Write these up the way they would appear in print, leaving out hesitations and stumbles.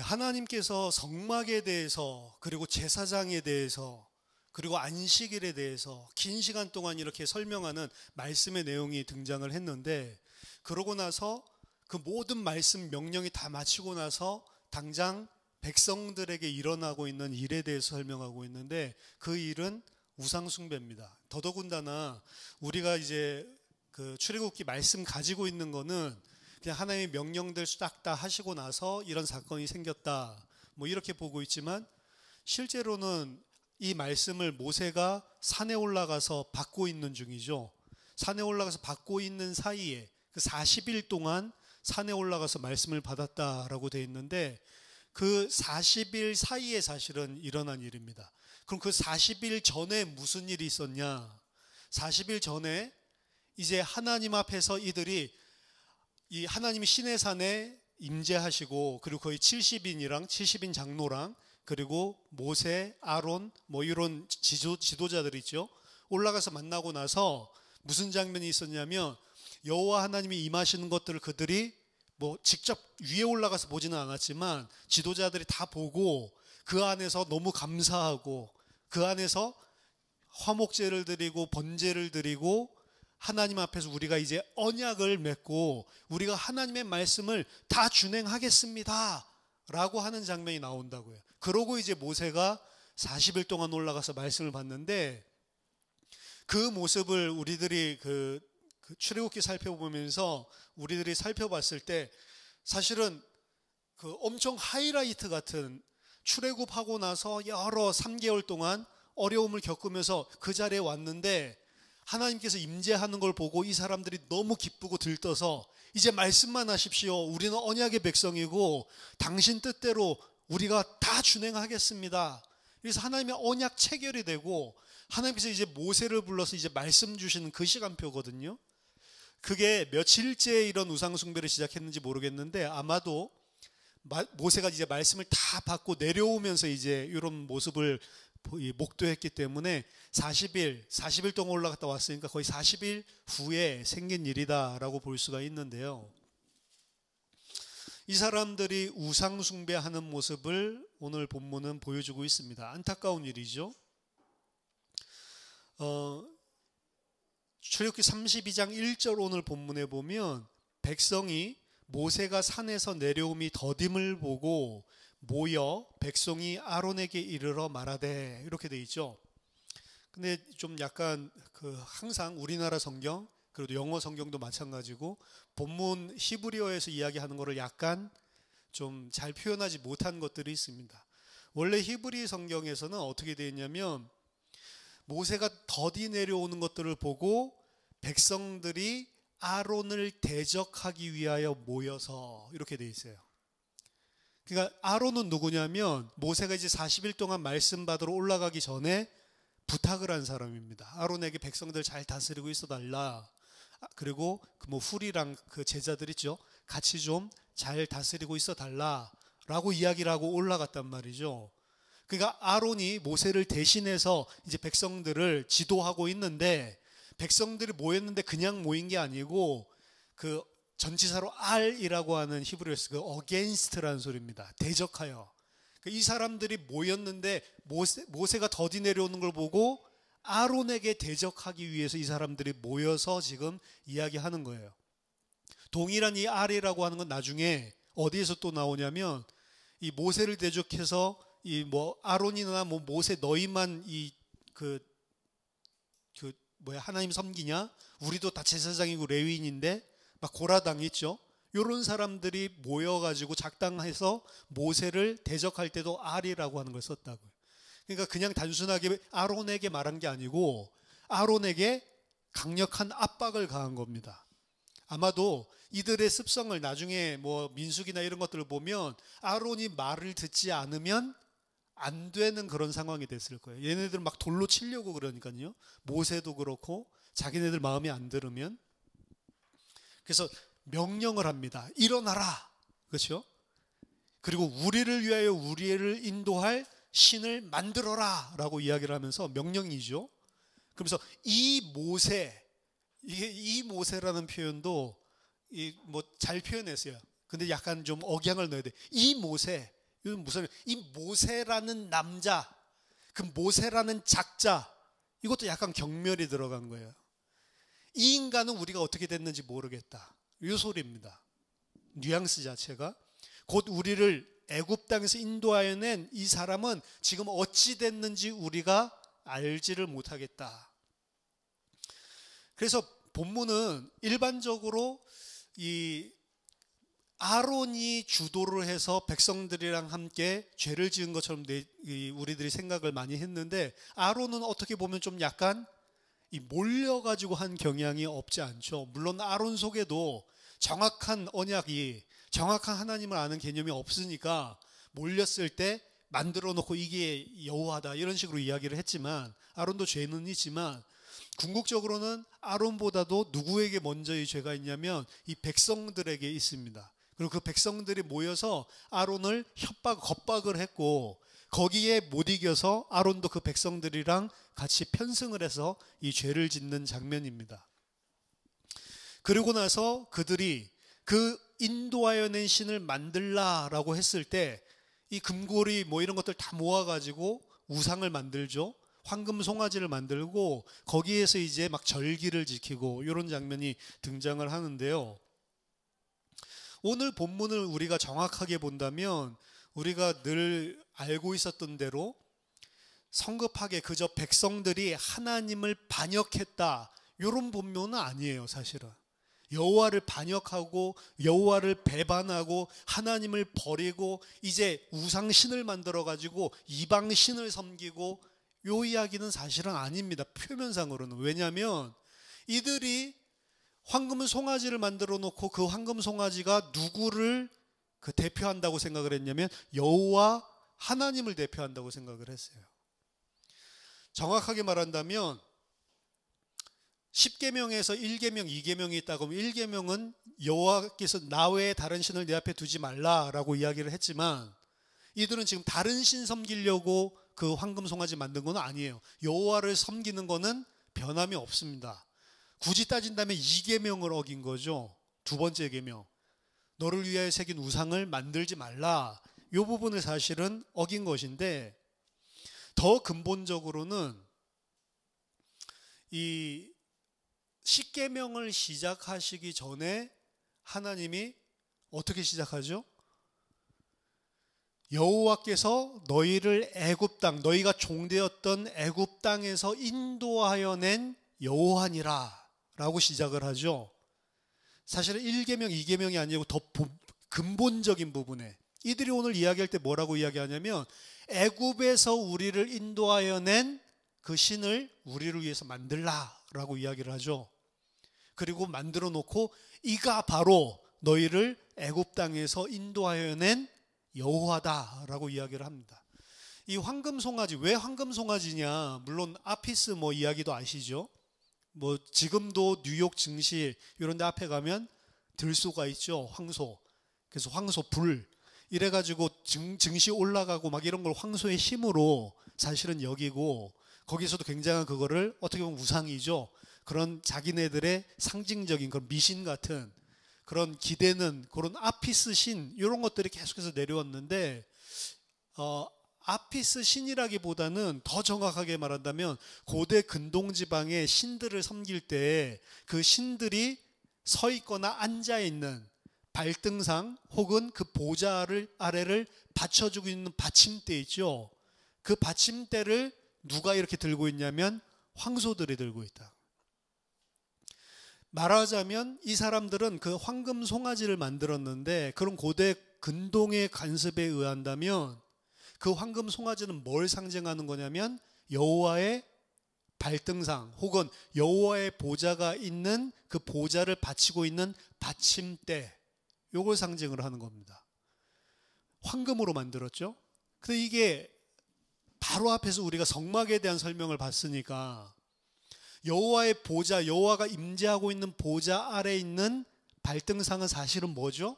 하나님께서 성막에 대해서 그리고 제사장에 대해서 그리고 안식일에 대해서 긴 시간 동안 이렇게 설명하는 말씀의 내용이 등장을 했는데, 그러고 나서 그 모든 말씀 명령이 다 마치고 나서 당장 백성들에게 일어나고 있는 일에 대해서 설명하고 있는데, 그 일은 우상 숭배입니다. 더더군다나 우리가 이제 그 출애굽기 말씀 가지고 있는 거는 그냥 하나님의 명령들 싹 다 하시고 나서 이런 사건이 생겼다, 뭐 이렇게 보고 있지만, 실제로는 이 말씀을 모세가 산에 올라가서 받고 있는 중이죠. 산에 올라가서 받고 있는 사이에 그 40일 동안 산에 올라가서 말씀을 받았다라고 되어 있는데, 그 40일 사이에 사실은 일어난 일입니다. 그럼 그 40일 전에 무슨 일이 있었냐? 40일 전에 이제 하나님 앞에서 이들이 이 하나님이 시내산에 임재하시고, 그리고 거의 70인이랑 70인 장로랑 그리고 모세, 아론 뭐 이런 지도자들이 있죠. 올라가서 만나고 나서 무슨 장면이 있었냐면, 여호와 하나님이 임하시는 것들을 그들이 뭐 직접 위에 올라가서 보지는 않았지만 지도자들이 다 보고, 그 안에서 너무 감사하고 그 안에서 화목제를 드리고 번제를 드리고, 하나님 앞에서 우리가 이제 언약을 맺고 우리가 하나님의 말씀을 다 준행하겠습니다 라고 하는 장면이 나온다고요. 그러고 이제 모세가 40일 동안 올라가서 말씀을 받는데, 그 모습을 우리들이 그 출애굽기 살펴보면서 우리들이 살펴봤을 때, 사실은 그 엄청 하이라이트 같은, 출애굽하고 나서 여러 3개월 동안 어려움을 겪으면서 그 자리에 왔는데 하나님께서 임재하는 걸 보고 이 사람들이 너무 기쁘고 들떠서 이제 말씀만 하십시오. 우리는 언약의 백성이고 당신 뜻대로 우리가 다 준행하겠습니다. 그래서 하나님의 언약 체결이 되고, 하나님께서 이제 모세를 불러서 이제 말씀 주시는 그 시간표거든요. 그게 며칠째 이런 우상 숭배를 시작했는지 모르겠는데, 아마도 모세가 이제 말씀을 다 받고 내려오면서 이제 이런 모습을 목도했기 때문에 40일 동안 올라갔다 왔으니까 거의 40일 후에 생긴 일이다라고 볼 수가 있는데요. 이 사람들이 우상 숭배하는 모습을 오늘 본문은 보여주고 있습니다. 안타까운 일이죠. 출애굽기 32장 1절 오늘 본문에 보면, 백성이 모세가 산에서 내려옴이 더딤을 보고 모여 백성이 아론에게 이르러 말하되, 이렇게 돼 있죠. 근데 좀 약간 항상 우리나라 성경, 그래도 영어 성경도 마찬가지고 본문 히브리어에서 이야기하는 거를 약간 좀 잘 표현하지 못한 것들이 있습니다. 원래 히브리 성경에서는 어떻게 되어 있냐면, 모세가 더디 내려오는 것들을 보고 백성들이 아론을 대적하기 위하여 모여서, 이렇게 되어 있어요. 그러니까 아론은 누구냐면, 모세가 이제 40일 동안 말씀 받으러 올라가기 전에 부탁을 한 사람입니다. 아론에게 백성들 잘 다스리고 있어 달라. 그리고 그 훌이랑 그 제자들 있죠. 같이 좀 잘 다스리고 있어 달라라고 이야기를 하고 올라갔단 말이죠. 그러니까 아론이 모세를 대신해서 이제 백성들을 지도하고 있는데, 백성들이 모였는데 그냥 모인 게 아니고 그 전치사로 R이라고 하는 히브리어에서 그 against라는 소리입니다. 대적하여. 이 사람들이 모였는데 모세가 더디 내려오는 걸 보고 아론에게 대적하기 위해서 이 사람들이 모여서 지금 이야기하는 거예요. 동일한 이 R이라고 하는 건 나중에 어디에서 또 나오냐면, 이 모세를 대적해서 이 뭐 아론이나 뭐 모세 너희만 하나님 섬기냐? 우리도 다 제사장이고 레위인인데 막 고라당 있죠. 이런 사람들이 모여가지고 작당해서 모세를 대적할 때도 R이라고 하는 걸 썼다고요. 그러니까 그냥 단순하게 아론에게 말한 게 아니고 아론에게 강력한 압박을 가한 겁니다. 아마도 이들의 습성을 나중에 뭐 민수기나 이런 것들을 보면 아론이 말을 듣지 않으면 안 되는 그런 상황이 됐을 거예요. 얘네들 막 돌로 치려고 그러니까요. 모세도 그렇고 자기네들 마음에 안 들으면. 그래서 명령을 합니다. 일어나라. 그렇죠? 그리고 우리를 위하여 우리를 인도할 신을 만들어라 라고 이야기를 하면서 명령이죠. 그러면서 이 모세라는 표현도 뭐 잘 표현했어요. 근데 약간 좀 억양을 넣어야 돼. 이 모세, 이건 무슨 이 모세라는 남자, 그 모세라는 작자, 이것도 약간 경멸이 들어간 거예요. 이 인간은 우리가 어떻게 됐는지 모르겠다. 이 소리입니다. 뉘앙스 자체가 곧 우리를 애굽 땅에서 인도하여 낸 이 사람은 지금 어찌 됐는지 우리가 알지를 못하겠다. 그래서 본문은 일반적으로 이 아론이 주도를 해서 백성들이랑 함께 죄를 지은 것처럼 우리들이 생각을 많이 했는데, 아론은 어떻게 보면 좀 약간 몰려가지고 한 경향이 없지 않죠. 물론 아론 속에도 정확한 언약이, 정확한 하나님을 아는 개념이 없으니까 몰렸을 때 만들어 놓고 이게 여호와다 이런 식으로 이야기를 했지만, 아론도 죄는 있지만 궁극적으로는 아론보다도 누구에게 먼저 이 죄가 있냐면 이 백성들에게 있습니다. 그리고 그 백성들이 모여서 아론을 겁박을 했고, 거기에 못 이겨서 아론도 그 백성들이랑 같이 편승을 해서 이 죄를 짓는 장면입니다. 그리고 나서 그들이 그 인도하여 낸 신을 만들라라고 했을 때 이 금고리 뭐 이런 것들 다 모아가지고 우상을 만들죠. 황금 송아지를 만들고 거기에서 이제 막 절기를 지키고 이런 장면이 등장을 하는데요. 오늘 본문을 우리가 정확하게 본다면 우리가 늘 알고 있었던 대로 성급하게 그저 백성들이 하나님을 반역했다, 이런 본문은 아니에요. 사실은 여호와를 반역하고 여호와를 배반하고 하나님을 버리고 이제 우상신을 만들어 가지고 이방신을 섬기고, 요 이야기는 사실은 아닙니다. 표면상으로는. 왜냐하면 이들이 황금 송아지를 만들어 놓고 그 황금 송아지가 누구를 대표한다고 생각을 했냐면 여호와 하나님을 대표한다고 생각을 했어요. 정확하게 말한다면 10계명에서 1계명, 2계명이 있다고 하면 1계명은 여호와께서 나 외에 다른 신을 내 앞에 두지 말라라고 이야기를 했지만, 이들은 지금 다른 신 섬기려고 그 황금 송아지 만든 건 아니에요. 여호와를 섬기는 거는 변함이 없습니다. 굳이 따진다면 2계명을 어긴 거죠. 두 번째 계명, 너를 위하여 새긴 우상을 만들지 말라, 이 부분을 사실은 어긴 것인데, 더 근본적으로는 이 10계명을 시작하시기 전에 하나님이 어떻게 시작하죠? 여호와께서 너희를 애굽 땅, 너희가 종되었던 애굽 땅에서 인도하여 낸 여호와니라 라고 시작을 하죠. 사실은 1계명, 2계명이 아니고 더 근본적인 부분에 이들이 오늘 이야기할 때 뭐라고 이야기하냐면 애굽에서 우리를 인도하여 낸 그 신을 우리를 위해서 만들라라고 이야기를 하죠. 그리고 만들어 놓고 이가 바로 너희를 애굽 땅에서 인도하여 낸 여호와다라고 이야기를 합니다. 이 황금 송아지, 왜 황금 송아지냐? 물론 아피스 뭐 이야기도 아시죠? 뭐 지금도 뉴욕 증시 이런 데 앞에 가면 들소가 있죠. 황소. 그래서 황소 불 이래가지고 증시 올라가고 막 이런 걸 황소의 힘으로 사실은 여기고, 거기서도 굉장한 그거를 어떻게 보면 우상이죠. 그런 자기네들의 상징적인 그런 미신 같은 그런 기대는 그런 아피스 신 이런 것들이 계속해서 내려왔는데, 아피스 신이라기보다는 더 정확하게 말한다면 고대 근동지방의 신들을 섬길 때 그 신들이 서 있거나 앉아 있는 발등상 혹은 그 보좌 아래를 받쳐주고 있는 받침대 있죠. 그 받침대를 누가 이렇게 들고 있냐면 황소들이 들고 있다. 말하자면 이 사람들은 그 황금 송아지를 만들었는데, 그런 고대 근동의 관습에 의한다면 그 황금 송아지는 뭘 상징하는 거냐면 여호와의 발등상 혹은 여호와의 보좌가 있는 그 보좌를 받치고 있는 받침대, 요걸 상징을 하는 겁니다. 황금으로 만들었죠. 근데 이게 바로 앞에서 우리가 성막에 대한 설명을 봤으니까 여호와의 보좌, 여호와가 임재하고 있는 보좌 아래 있는 발등상은 사실은 뭐죠?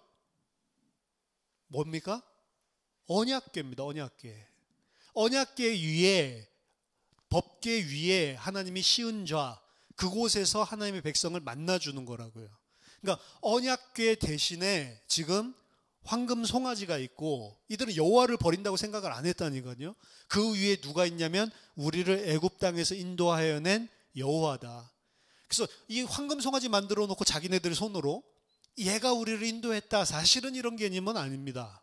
뭡니까? 언약궤입니다. 언약궤. 언약궤 위에, 법궤 위에 하나님이 씌운 좌, 그곳에서 하나님의 백성을 만나주는 거라고요. 그러니까 언약궤 대신에 지금 황금 송아지가 있고 이들은 여호와를 버린다고 생각을 안 했다니까요. 그 위에 누가 있냐면 우리를 애굽 땅에서 인도하여 낸 여호와다. 그래서 이 황금 송아지 만들어 놓고 자기네들 손으로 얘가 우리를 인도했다. 사실은 이런 개념은 아닙니다.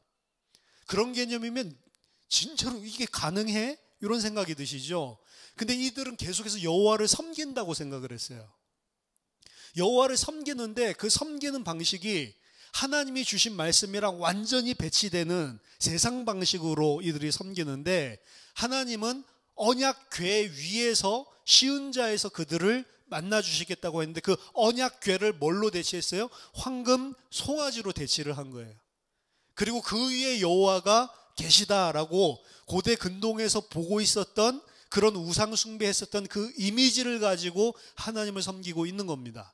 그런 개념이면 진짜로 이게 가능해? 이런 생각이 드시죠. 근데 이들은 계속해서 여호와를 섬긴다고 생각을 했어요. 여호와를 섬기는데 그 섬기는 방식이 하나님이 주신 말씀이랑 완전히 배치되는 세상 방식으로 이들이 섬기는데, 하나님은 언약궤 위에서 쉬운 자에서 그들을 만나 주시겠다고 했는데 그 언약궤를 뭘로 대체했어요? 황금 송아지로 대체를 한 거예요. 그리고 그 위에 여호와가 계시다라고 고대 근동에서 보고 있었던 그런 우상 숭배했었던 그 이미지를 가지고 하나님을 섬기고 있는 겁니다.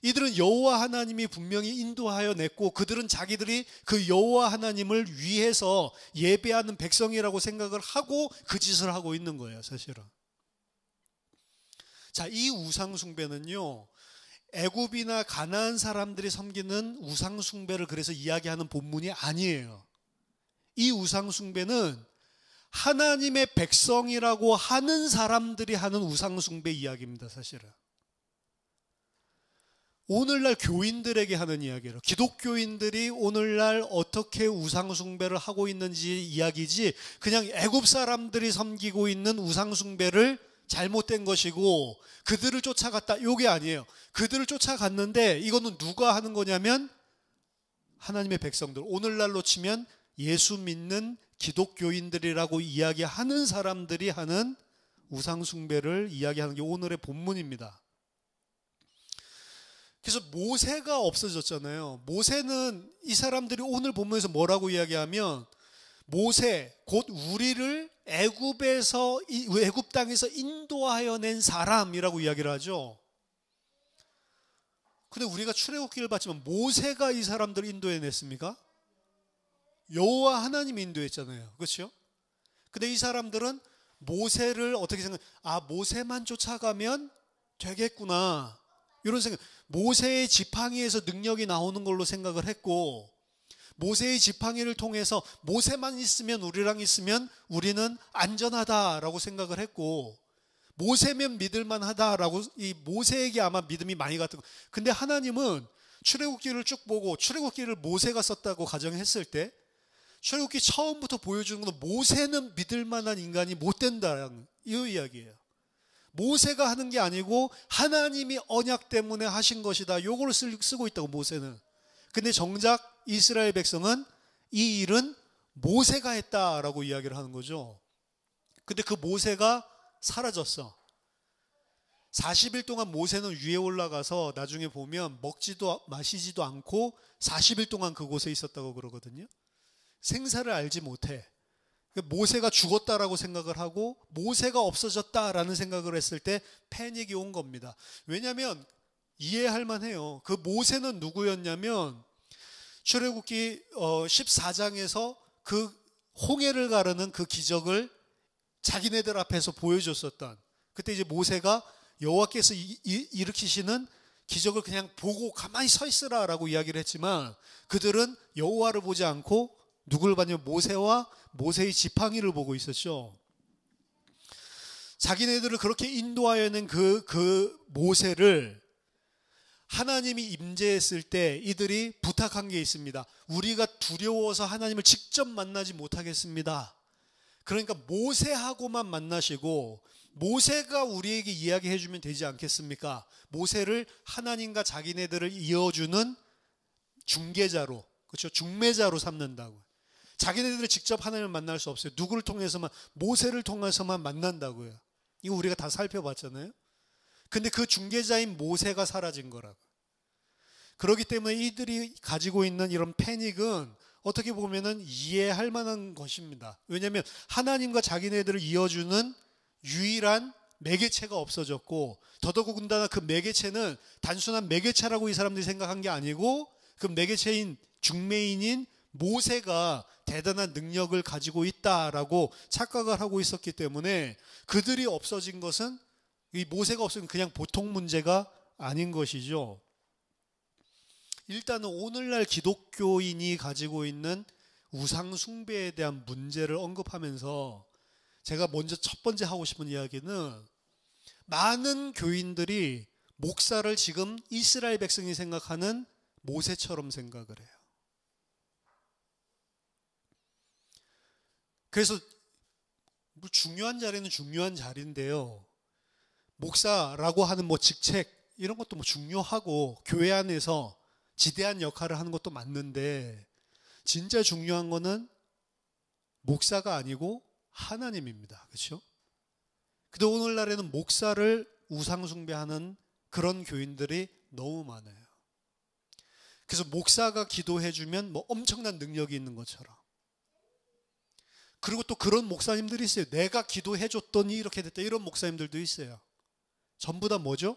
이들은 여호와 하나님이 분명히 인도하여 냈고 그들은 자기들이 그 여호와 하나님을 위해서 예배하는 백성이라고 생각을 하고 그 짓을 하고 있는 거예요, 사실은. 자, 이 우상 숭배는요, 애굽이나 가나안 사람들이 섬기는 우상 숭배를 그래서 이야기하는 본문이 아니에요. 이 우상 숭배는 하나님의 백성이라고 하는 사람들이 하는 우상 숭배 이야기입니다, 사실은. 오늘날 교인들에게 하는 이야기예요. 기독교인들이 오늘날 어떻게 우상 숭배를 하고 있는지 이야기지, 그냥 애굽 사람들이 섬기고 있는 우상 숭배를 잘못된 것이고 그들을 쫓아갔다, 이게 아니에요. 그들을 쫓아갔는데 이거는 누가 하는 거냐면 하나님의 백성들, 오늘날로 치면 예수 믿는 기독교인들이라고 이야기하는 사람들이 하는 우상 숭배를 이야기하는 게 오늘의 본문입니다. 그래서 모세가 없어졌잖아요. 모세는 이 사람들이 오늘 본문에서 뭐라고 이야기하면 모세, 곧 우리를 애굽 땅에서 인도하여 낸 사람이라고 이야기를 하죠. 근데 우리가 출애굽기를 봤지만 모세가 이 사람들을 인도해냈습니까? 여호와 하나님이 인도했잖아요. 그렇죠? 근데 이 사람들은 모세를 어떻게 모세만 쫓아가면 되겠구나, 이런 생각. 모세의 지팡이에서 능력이 나오는 걸로 생각을 했고, 모세의 지팡이를 통해서 모세만 있으면, 우리랑 있으면 우리는 안전하다라고 생각을 했고, 모세면 믿을만하다라고 이 모세에게 아마 믿음이 많이 갔던 거. 근데 하나님은 출애굽기를 쭉 보고 출애굽기를 모세가 썼다고 가정했을 때 출애굽기 처음부터 보여주는 건 모세는 믿을만한 인간이 못 된다는 이 이야기예요. 모세가 하는 게 아니고 하나님이 언약 때문에 하신 것이다, 요걸 쓰고 있다고, 모세는. 근데 정작 이스라엘 백성은 이 일은 모세가 했다라고 이야기를 하는 거죠. 근데 그 모세가 사라졌어. 40일 동안 모세는 위에 올라가서 나중에 보면 먹지도 마시지도 않고 40일 동안 그곳에 있었다고 그러거든요. 생사를 알지 못해. 모세가 죽었다라고 생각을 하고 모세가 없어졌다라는 생각을 했을 때 패닉이 온 겁니다. 왜냐하면 이해할 만해요. 그 모세는 누구였냐면 출애굽기 14장에서 그 홍해를 가르는 그 기적을 자기네들 앞에서 보여줬었던, 그때 이제 모세가 여호와께서 일으키시는 기적을 그냥 보고 가만히 서 있으라라고 이야기를 했지만 그들은 여호와를 보지 않고 누굴 봤냐면 모세와 모세의 지팡이를 보고 있었죠. 자기네들을 그렇게 인도하여낸 그 모세를 하나님이 임재했을 때 이들이 부탁한 게 있습니다. 우리가 두려워서 하나님을 직접 만나지 못하겠습니다. 그러니까 모세하고만 만나시고 모세가 우리에게 이야기해 주면 되지 않겠습니까? 모세를 하나님과 자기네들을 이어주는 중개자로, 그렇죠? 중매자로 삼는다고. 자기네들이 직접 하나님을 만날 수 없어요. 누구를 통해서만, 모세를 통해서만 만난다고요. 이거 우리가 다 살펴봤잖아요. 근데 그 중개자인 모세가 사라진 거라고. 그렇기 때문에 이들이 가지고 있는 이런 패닉은 어떻게 보면은 이해할 만한 것입니다. 왜냐하면 하나님과 자기네들을 이어주는 유일한 매개체가 없어졌고, 더더군다나 그 매개체는 단순한 매개체라고 이 사람들이 생각한 게 아니고 그 매개체인 중매인인 모세가 대단한 능력을 가지고 있다라고 착각을 하고 있었기 때문에 그들이 없어진 것은, 이 모세가 없으면 그냥 보통 문제가 아닌 것이죠. 일단은 오늘날 기독교인이 가지고 있는 우상 숭배에 대한 문제를 언급하면서 제가 먼저 첫 번째 하고 싶은 이야기는, 많은 교인들이 목사를 지금 이스라엘 백성이 생각하는 모세처럼 생각을 해요. 그래서 뭐 중요한 자리는 중요한 자리인데요, 목사라고 하는 뭐 직책 이런 것도 뭐 중요하고 교회 안에서 지대한 역할을 하는 것도 맞는데, 진짜 중요한 거는 목사가 아니고 하나님입니다. 그렇죠? 근데 오늘날에는 목사를 우상숭배하는 그런 교인들이 너무 많아요. 그래서 목사가 기도해주면 뭐 엄청난 능력이 있는 것처럼. 그리고 또 그런 목사님들이 있어요. 내가 기도해줬더니 이렇게 됐다, 이런 목사님들도 있어요. 전부 다 뭐죠?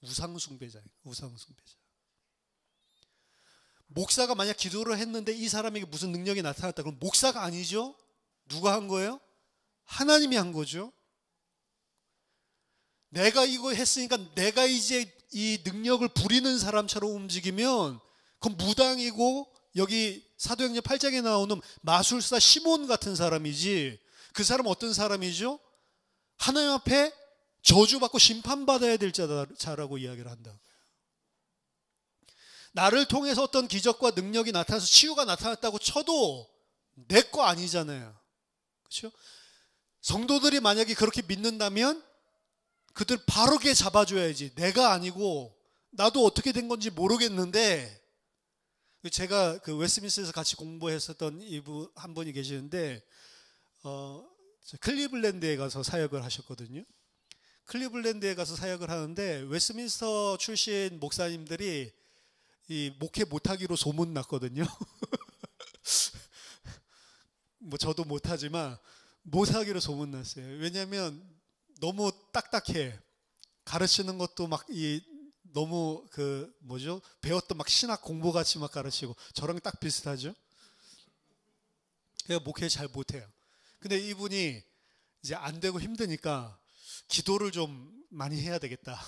우상숭배자예요. 우상숭배자. 목사가 만약 기도를 했는데 이 사람에게 무슨 능력이 나타났다 그럼 목사가 아니죠? 누가 한 거예요? 하나님이 한 거죠. 내가 이거 했으니까 내가 이제 이 능력을 부리는 사람처럼 움직이면 그건 무당이고, 여기 사도행전 8장에 나오는 마술사 시몬 같은 사람이지, 그 사람은 어떤 사람이죠? 하나님 앞에 저주받고 심판받아야 될 자라고 이야기를 한다. 나를 통해서 어떤 기적과 능력이 나타나서 치유가 나타났다고 쳐도 내 거 아니잖아요. 그렇죠? 성도들이 만약에 그렇게 믿는다면 그들 바로게 잡아줘야지. 내가 아니고 나도 어떻게 된 건지 모르겠는데, 제가 그 웨스트민스터에서 같이 공부했었던 이분 한 분이 계시는데 클리블랜드에 가서 사역을 하셨거든요. 클리블랜드에 가서 사역을 하는데 웨스트민스터 출신 목사님들이 이 목회 못하기로 소문났거든요. 뭐 저도 못하지만 못하기로 소문났어요. 왜냐하면 너무 딱딱해. 가르치는 것도 막 너무 배웠던 막 신학 공부 같이 막 가르치고, 저랑 딱 비슷하죠. 그래서 목회 잘 못해요. 근데 이분이 이제 안 되고 힘드니까 기도를 좀 많이 해야 되겠다.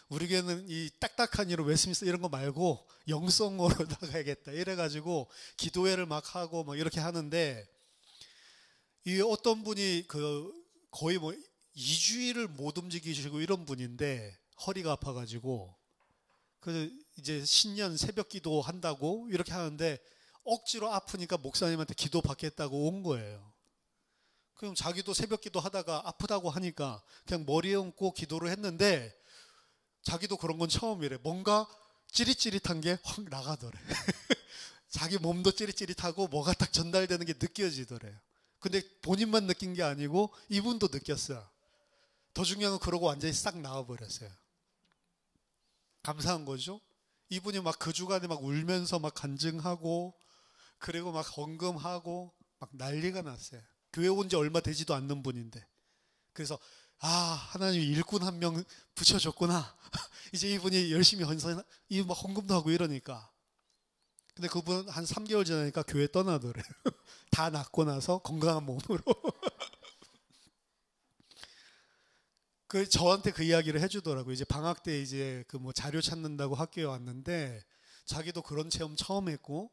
우리 교회는 이 딱딱한 이런 웨스민스터 이런 거 말고 영성으로 나가야겠다. 이래가지고 기도회를 막 하고 막 이렇게 하는데, 이 어떤 분이 거의 뭐 2주일을 못 움직이시고 이런 분인데 허리가 아파가지고, 그래서 이제 신년 새벽 기도 한다고 이렇게 하는데 억지로 아프니까 목사님한테 기도 받겠다고 온 거예요. 그럼 자기도 새벽 기도 하다가 아프다고 하니까 그냥 머리에 얹고 기도를 했는데, 자기도 그런 건 처음이래. 뭔가 찌릿찌릿한 게 확 나가더래. 자기 몸도 찌릿찌릿하고 뭐가 딱 전달되는 게 느껴지더래요. 근데 본인만 느낀 게 아니고 이분도 느꼈어요. 더 중요한 건 그러고 완전히 싹 나와버렸어요. 감사한 거죠. 이분이 막 그 주간에 막 울면서 막 간증하고, 그리고 막 헌금하고 막 난리가 났어요. 교회 온 지 얼마 되지도 않는 분인데. 그래서 하나님이 일꾼 한 명 붙여줬구나. 이제 이분이 열심히 막 헌금도 하고 이러니까. 근데 그분 한 3개월 지나니까 교회 떠나더래요. 다 낫고 나서 건강한 몸으로. 저한테 그 이야기를 해주더라고요. 이제 방학 때 이제 자료 찾는다고 학교에 왔는데, 자기도 그런 체험 처음 했고,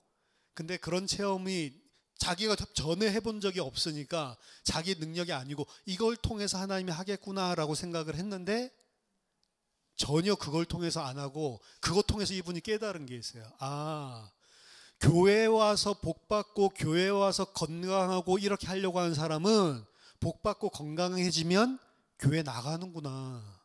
근데 그런 체험이 자기가 전에 해본 적이 없으니까 자기 능력이 아니고 이걸 통해서 하나님이 하겠구나라고 생각을 했는데, 전혀 그걸 통해서 안 하고 그것 통해서 이분이 깨달은 게 있어요. 교회에 와서 복받고 교회에 와서 건강하고 이렇게 하려고 하는 사람은 복받고 건강해지면 교회 나가는구나.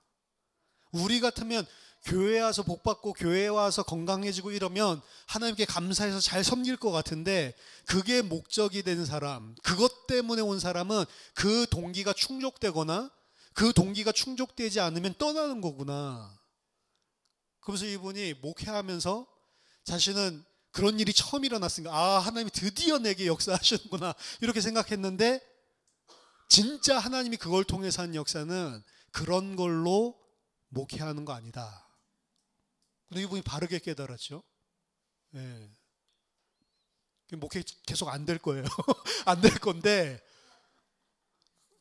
우리 같으면 교회에 와서 복받고 교회에 와서 건강해지고 이러면 하나님께 감사해서 잘 섬길 것 같은데, 그게 목적이 된 사람, 그것 때문에 온 사람은 그 동기가 충족되거나 그 동기가 충족되지 않으면 떠나는 거구나. 그래서 이분이 목회하면서 자신은 그런 일이 처음 일어났으니까 하나님이 드디어 내게 역사하시는구나 이렇게 생각했는데, 진짜 하나님이 그걸 통해서 한 역사는 그런 걸로 목회하는 거 아니다. 근데 이분이 바르게 깨달았죠. 네. 목회 계속 안 될 거예요. 안 될 건데,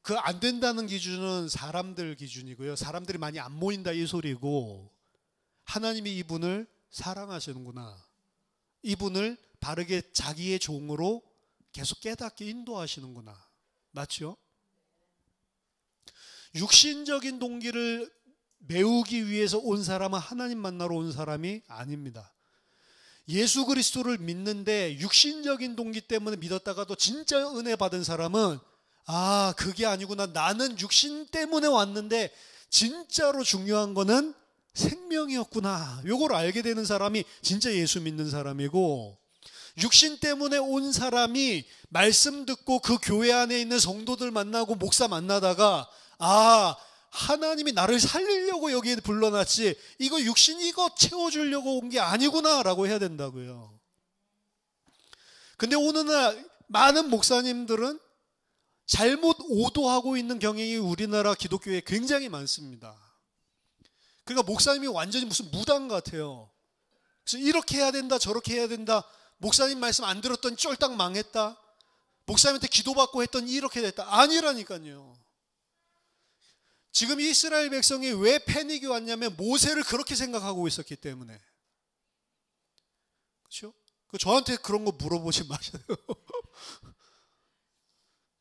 그 안 된다는 기준은 사람들 기준이고요. 사람들이 많이 안 모인다 이 소리고, 하나님이 이분을 사랑하시는구나. 이분을 바르게 자기의 종으로 계속 깨닫게 인도하시는구나. 맞죠? 육신적인 동기를 메우기 위해서 온 사람은 하나님 만나러 온 사람이 아닙니다. 예수 그리스도를 믿는데 육신적인 동기 때문에 믿었다가도 진짜 은혜 받은 사람은 그게 아니구나. 나는 육신 때문에 왔는데 진짜로 중요한 거는 생명이었구나. 요걸 알게 되는 사람이 진짜 예수 믿는 사람이고, 육신 때문에 온 사람이 말씀 듣고 그 교회 안에 있는 성도들 만나고 목사 만나다가 하나님이 나를 살리려고 여기에 불러놨지 이거 육신 이거 채워주려고 온 게 아니구나 라고 해야 된다고요. 근데 오늘날 많은 목사님들은 잘못 오도하고 있는 경향이 우리나라 기독교에 굉장히 많습니다. 그러니까 목사님이 완전히 무슨 무당 같아요. 그래서 이렇게 해야 된다 저렇게 해야 된다. 목사님 말씀 안 들었더니 쫄딱 망했다. 목사님한테 기도받고 했더니 이렇게 됐다. 아니라니까요. 지금 이스라엘 백성이 왜 패닉이 왔냐면 모세를 그렇게 생각하고 있었기 때문에. 그렇죠? 저한테 그런 거 물어보지 마세요.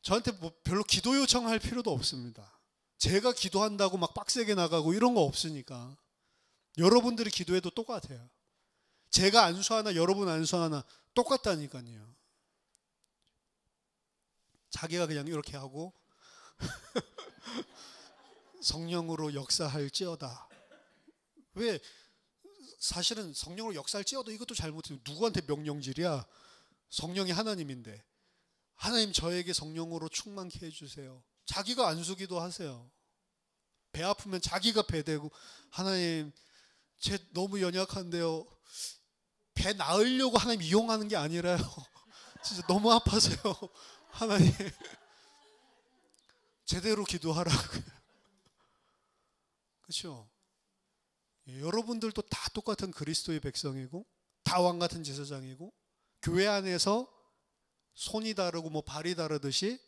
저한테 별로 기도 요청할 필요도 없습니다. 제가 기도한다고 막 빡세게 나가고 이런 거 없으니까. 여러분들이 기도해도 똑같아요. 제가 안수하나 여러분 안수하나 똑같다니까요. 자기가 그냥 이렇게 하고 성령으로 역사할지어다. 왜? 사실은 성령으로 역사할지어다 이것도 잘못해요. 누구한테 명령질이야? 성령이 하나님인데 하나님 저에게 성령으로 충만케 해주세요. 자기가 안수기도 하세요. 배 아프면 자기가 배 대고 하나님 쟤 너무 연약한데요. 배 나으려고 하나님 이용하는 게 아니라요. 진짜 너무 아파서요. 하나님 제대로 기도하라고요. 그렇죠? 여러분들도 다 똑같은 그리스도의 백성이고 다 왕 같은 제사장이고 교회 안에서 손이 다르고 발이 다르듯이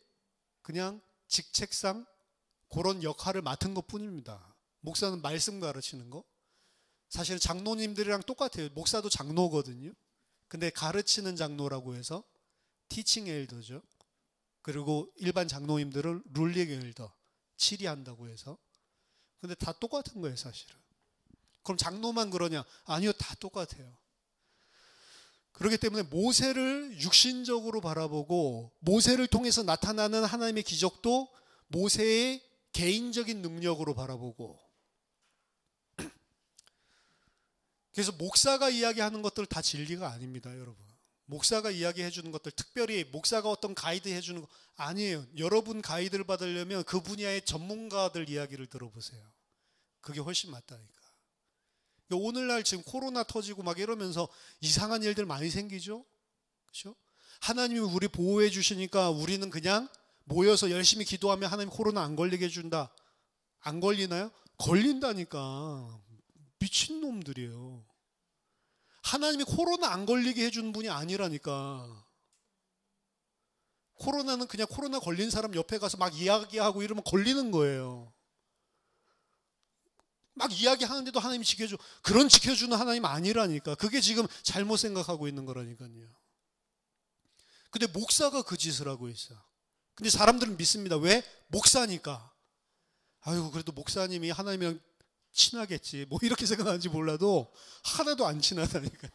그냥 직책상 그런 역할을 맡은 것 뿐입니다. 목사는 말씀 가르치는 거. 사실 장로님들이랑 똑같아요. 목사도 장로거든요. 근데 가르치는 장로라고 해서 티칭 엘더죠. 그리고 일반 장로님들은 룰링 엘더, 치리한다고 해서. 근데 다 똑같은 거예요, 사실은. 그럼 장로만 그러냐? 아니요, 다 똑같아요. 그렇기 때문에 모세를 육신적으로 바라보고 모세를 통해서 나타나는 하나님의 기적도 모세의 개인적인 능력으로 바라보고, 그래서 목사가 이야기하는 것들 다 진리가 아닙니다, 여러분. 목사가 이야기해 주는 것들, 특별히 목사가 어떤 가이드 해주는 거 아니에요. 여러분 가이드를 받으려면 그 분야의 전문가들 이야기를 들어보세요. 그게 훨씬 맞다니까. 오늘날 지금 코로나 터지고 막 이러면서 이상한 일들 많이 생기죠? 그렇죠? 하나님이 우리 보호해 주시니까 우리는 그냥 모여서 열심히 기도하면 하나님 코로나 안 걸리게 해준다. 안 걸리나요? 걸린다니까. 미친놈들이에요. 하나님이 코로나 안 걸리게 해주는 분이 아니라니까. 코로나는 그냥 코로나 걸린 사람 옆에 가서 막 이야기하고 이러면 걸리는 거예요. 막 이야기하는데도 하나님이 지켜줘. 그런 지켜주는 하나님 아니라니까. 그게 지금 잘못 생각하고 있는 거라니까요. 근데 목사가 그 짓을 하고 있어. 근데 사람들은 믿습니다. 왜? 목사니까. 아유, 그래도 목사님이 하나님이랑 친하겠지. 이렇게 생각하는지 몰라도 하나도 안 친하다니까요.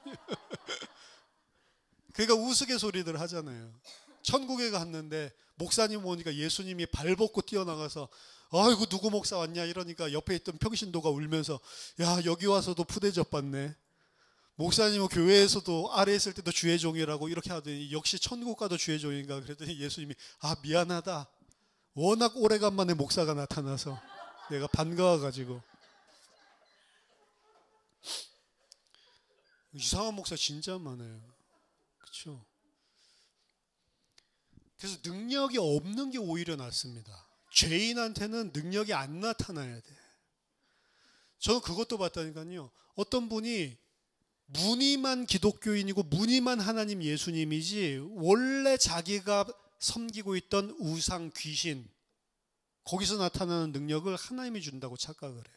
그러니까 우스갯소리들 하잖아요. 천국에 갔는데 목사님 오니까 예수님이 발 벗고 뛰어나가서 아이고 누구 목사 왔냐 이러니까 옆에 있던 평신도가 울면서 야 여기 와서도 푸대접 받네. 목사님은 교회에서도 아래 있을 때도 주의 종이라고 이렇게 하더니 역시 천국 가도 주의 종인가 그랬더니 예수님이 미안하다. 워낙 오래간만에 목사가 나타나서 내가 반가워가지고. 이상한 목사 진짜 많아요. 그렇죠? 그래서 능력이 없는 게 오히려 낫습니다. 죄인한테는 능력이 안 나타나야 돼. 저는 그것도 봤다니까요. 어떤 분이 무늬만 기독교인이고 무늬만 하나님 예수님이지 원래 자기가 섬기고 있던 우상 귀신 거기서 나타나는 능력을 하나님이 준다고 착각을 해요.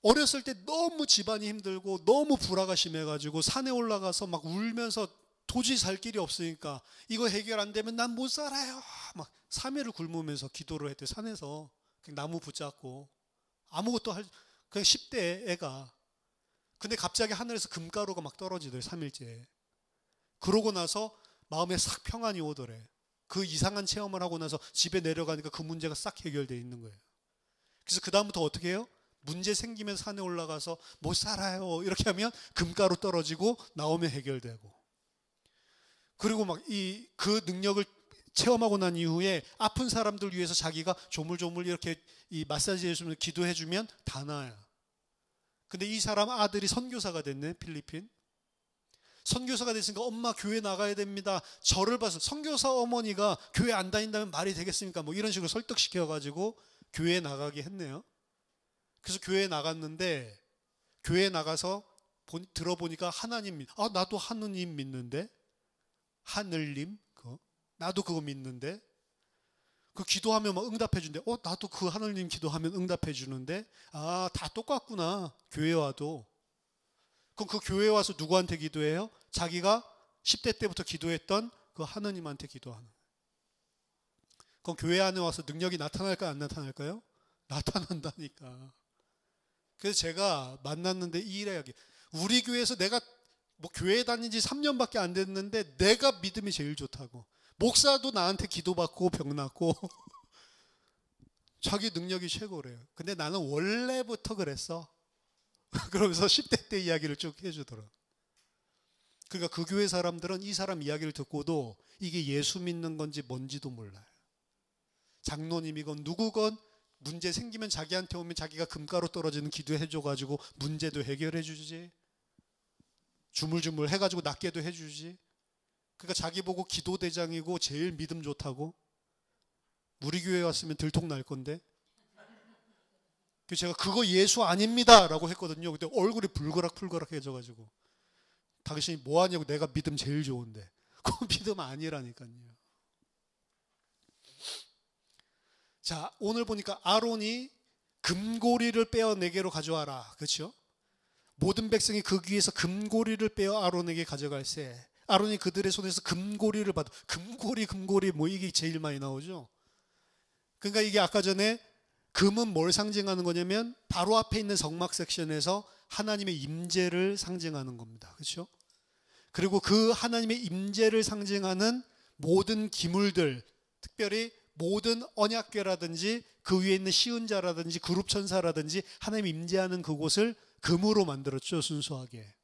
어렸을 때 너무 집안이 힘들고 너무 불화가 심해가지고 산에 올라가서 막 울면서 도저히 살 길이 없으니까 이거 해결 안 되면 난 못 살아요. 막 3일을 굶으면서 기도를 했대. 산에서 그냥 나무 붙잡고 아무것도 그냥 10대 애가. 근데 갑자기 하늘에서 금가루가 막 떨어지더래 3일째. 그러고 나서 마음에 싹 평안이 오더래. 그 이상한 체험을 하고 나서 집에 내려가니까 그 문제가 싹 해결되어 있는 거예요. 그래서 그 다음부터 어떻게 해요? 문제 생기면 산에 올라가서 못 살아요 이렇게 하면 금가루 떨어지고 나오면 해결되고. 그리고 막 그 능력을 체험하고 난 이후에 아픈 사람들 위해서 자기가 조물조물 이렇게 이 마사지 해주면 기도해주면 다 나아요. 근데 이 사람 아들이 선교사가 됐네. 필리핀 선교사가 됐으니까 엄마 교회 나가야 됩니다. 저를 봐서 선교사 어머니가 교회 안 다닌다면 말이 되겠습니까? 뭐 이런 식으로 설득시켜가지고 교회에 나가게 했네요. 그래서 교회에 나갔는데 교회에 나가서 들어보니까 하나님 나도 하느님 믿는데 하늘님 나도 그거 믿는데 그 기도하면 막 응답해 준대. 나도 그 하늘님 기도하면 응답해 주는데 다 똑같구나. 교회 와도. 그럼 그 교회 와서 누구한테 기도해요? 자기가 10대 때부터 기도했던 그 하느님한테 기도하는. 그럼 교회 안에 와서 능력이 나타날까요? 안 나타날까요? 나타난다니까. 그래서 제가 만났는데 이 이야기. 우리 교회에서 내가 뭐 교회 다닌 지 3년밖에 안 됐는데 내가 믿음이 제일 좋다고. 목사도 나한테 기도받고 병 낫고 자기 능력이 최고래요. 근데 나는 원래부터 그랬어. 그러면서 10대 때 이야기를 쭉 해주더라. 그러니까 그 교회 사람들은 이 사람 이야기를 듣고도 이게 예수 믿는 건지 뭔지도 몰라요. 장로님이건 누구건 문제 생기면 자기한테 오면 자기가 금가루 떨어지는 기도해줘가지고 문제도 해결해 주지. 주물주물 해가지고 낫게도 해주지. 그러니까 자기 보고 기도대장이고 제일 믿음 좋다고. 우리 교회 왔으면 들통날 건데. 그래서 제가 그거 예수 아닙니다 라고 했거든요. 근데 얼굴이 불그락불그락해져가지고 당신이 뭐하냐고. 내가 믿음 제일 좋은데. 그거 믿음 아니라니까요. 자, 오늘 보니까 아론이 금고리를 빼어 내게로 가져와라. 그렇죠? 모든 백성이 그 귀에서 금고리를 빼어 아론에게 가져갈세. 아론이 그들의 손에서 금고리를 받아. 금고리 뭐 이게 제일 많이 나오죠. 그러니까 이게 아까 전에 금은 뭘 상징하는 거냐면 바로 앞에 있는 성막 섹션에서 하나님의 임재를 상징하는 겁니다. 그렇죠? 그리고 그 하나님의 임재를 상징하는 모든 기물들, 특별히 모든 언약궤라든지 그 위에 있는 시은자라든지 그룹 천사라든지 하나님이 임재하는 그곳을 금으로 만들었죠. 순수하게.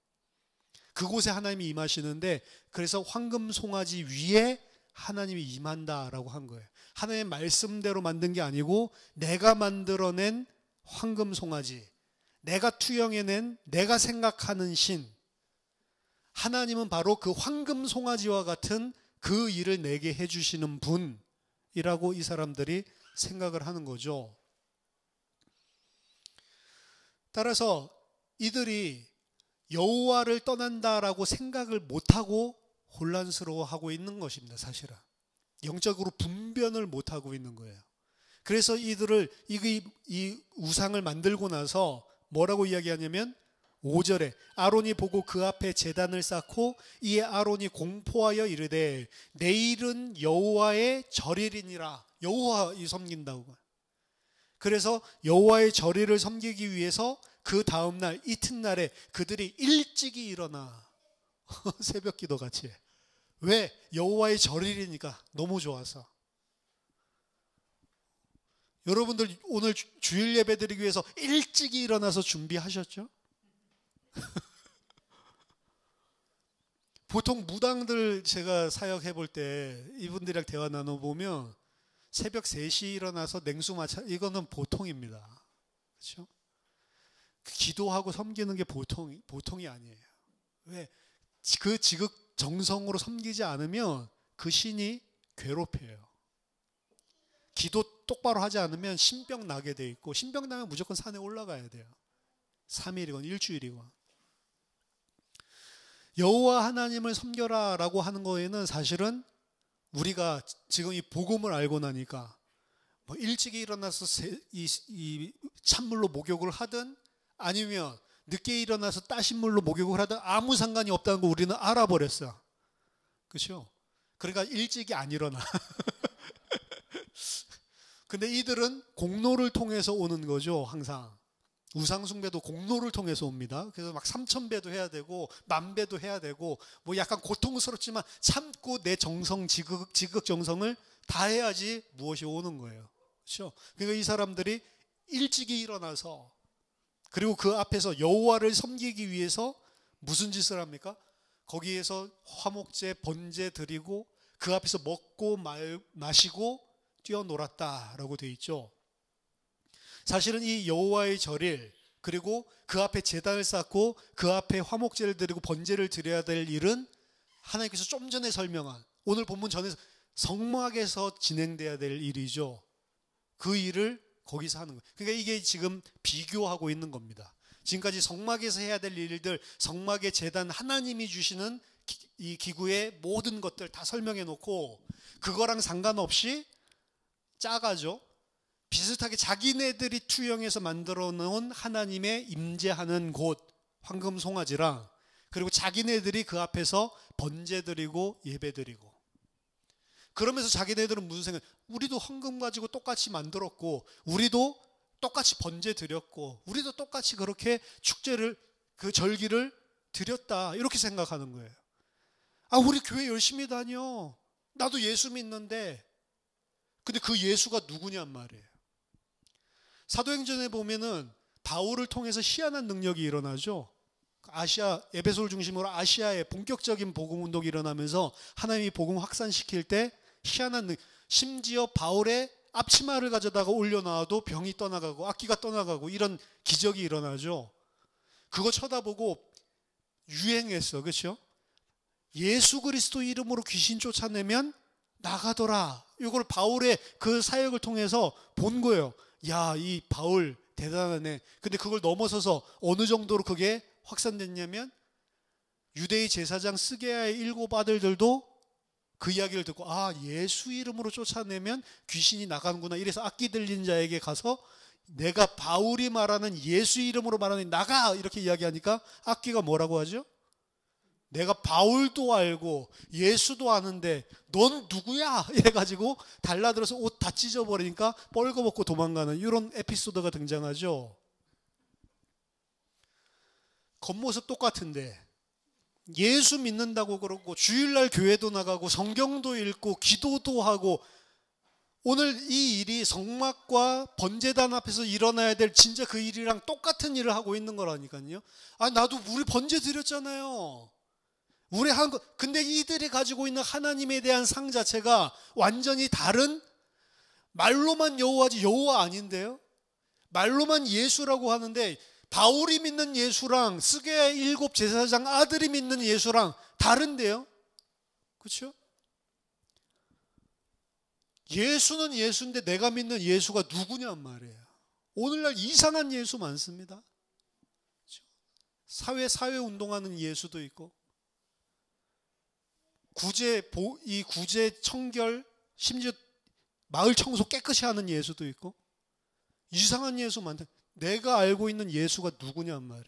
그곳에 하나님이 임하시는데 그래서 황금 송아지 위에 하나님이 임한다라고 한 거예요. 하나님의 말씀대로 만든 게 아니고 내가 만들어낸 황금 송아지, 내가 투영해낸 내가 생각하는 신. 하나님은 바로 그 황금 송아지와 같은 그 일을 내게 해주시는 분이라고 이 사람들이 생각을 하는 거죠. 따라서 이들이 여호와를 떠난다라고 생각을 못하고 혼란스러워하고 있는 것입니다. 사실은 영적으로 분별을 못하고 있는 거예요. 그래서 이들을 이 우상을 만들고 나서 뭐라고 이야기하냐면 5절에 아론이 보고 그 앞에 제단을 쌓고 이에 아론이 공포하여 이르되 내일은 여호와의 절일이니라. 여호와 섬긴다고. 그래서 여호와의 절일을 섬기기 위해서 그 다음날 이튿날에 그들이 일찍이 일어나 새벽 기도 같이 해. 왜? 여호와의 절일이니까 너무 좋아서. 여러분들 오늘 주일 예배 드리기 위해서 일찍이 일어나서 준비하셨죠? 보통 무당들 제가 사역해 볼 때 이분들이랑 대화 나눠보면 새벽 3시 일어나서 냉수 마차 이거는 보통입니다. 그렇죠? 기도하고 섬기는 게 보통이 아니에요. 왜? 그 지극 정성으로 섬기지 않으면 그 신이 괴롭혀요. 기도 똑바로 하지 않으면 신병 나게 돼 있고 신병 나면 무조건 산에 올라가야 돼요. 3일이건 일주일이건. 여호와 하나님을 섬겨라 라고 하는 거에는 사실은 우리가 지금 이 복음을 알고 나니까 뭐 일찍이 일어나서 이 찬물로 목욕을 하든 아니면 늦게 일어나서 따신 물로 목욕을 하다 아무 상관이 없다는 거 우리는 알아버렸어. 그렇죠? 그러니까 일찍이 안 일어나. 근데 이들은 공로를 통해서 오는 거죠. 항상 우상숭배도 공로를 통해서 옵니다. 그래서 막 3000배도 해야 되고 10,000배도 해야 되고 뭐 약간 고통스럽지만 참고 내 정성 지극 정성을 다 해야지 무엇이 오는 거예요. 그렇죠? 그러니까 이 사람들이 일찍이 일어나서 그리고 그 앞에서 여호와를 섬기기 위해서 무슨 짓을 합니까? 거기에서 화목제 번제 드리고 그 앞에서 먹고 마시고 뛰어놀았다라고 되어 있죠. 사실은 이 여호와의 절일 그리고 그 앞에 제단을 쌓고 그 앞에 화목제를 드리고 번제를 드려야 될 일은 하나님께서 좀 전에 설명한 오늘 본문 전에서 성막에서 진행돼야 될 일이죠. 그 일을 거기서 하는 거예요. 그러니까 이게 지금 비교하고 있는 겁니다. 지금까지 성막에서 해야 될 일들, 성막의 제단 하나님이 주시는 이 기구의 모든 것들 다 설명해 놓고 그거랑 상관없이 짜가죠. 비슷하게 자기네들이 투영해서 만들어 놓은 하나님의 임재하는 곳 황금 송아지랑 그리고 자기네들이 그 앞에서 번제 드리고 예배 드리고 그러면서 자기네들은 무슨 생각? 우리도 황금 가지고 똑같이 만들었고 우리도 똑같이 번제 드렸고 우리도 똑같이 그렇게 축제를 그 절기를 드렸다 이렇게 생각하는 거예요. 아 우리 교회 열심히 다녀. 나도 예수 믿는데 근데 그 예수가 누구냔 말이에요. 사도행전에 보면은 바울을 통해서 희한한 능력이 일어나죠. 아시아 에베소를 중심으로 아시아에 본격적인 복음 운동이 일어나면서 하나님이 복음 확산시킬 때 희한한 심지어 바울의 앞치마를 가져다가 올려놔도 병이 떠나가고 악기가 떠나가고 이런 기적이 일어나죠. 그거 쳐다보고 유행했어. 그렇죠? 예수 그리스도 이름으로 귀신 쫓아내면 나가더라. 이걸 바울의 그 사역을 통해서 본 거예요. 야, 이 바울 대단하네. 근데 그걸 넘어서서 어느 정도로 그게 확산됐냐면 유대의 제사장 스게야의 7 아들들도 그 이야기를 듣고 아 예수 이름으로 쫓아내면 귀신이 나가는구나. 이래서 악기 들린 자에게 가서 내가 바울이 말하는 예수 이름으로 말하는 나가 이렇게 이야기하니까 악기가 뭐라고 하죠? 내가 바울도 알고 예수도 아는데 넌 누구야? 이래가지고 달라들어서 옷 다 찢어버리니까 뻘거벗고 도망가는 이런 에피소드가 등장하죠. 겉모습 똑같은데 예수 믿는다고 그러고 주일날 교회도 나가고 성경도 읽고 기도도 하고 오늘 이 일이 성막과 번제단 앞에서 일어나야 될 진짜 그 일이랑 똑같은 일을 하고 있는 거라니까요. 아 나도 우리 번제 드렸잖아요. 우리 한 거 근데 이들이 가지고 있는 하나님에 대한 상 자체가 완전히 다른 말로만 여호와지 여호와 아닌데요. 말로만 예수라고 하는데 바울이 믿는 예수랑 스게야의 7 제사장 아들이 믿는 예수랑 다른데요. 그렇죠? 예수는 예수인데 내가 믿는 예수가 누구냔 말이에요. 오늘날 이상한 예수 많습니다. 그렇죠? 사회 운동하는 예수도 있고 이 구제 청결 심지어 마을 청소 깨끗이 하는 예수도 있고 이상한 예수 많다. 내가 알고 있는 예수가 누구냔 말이에요.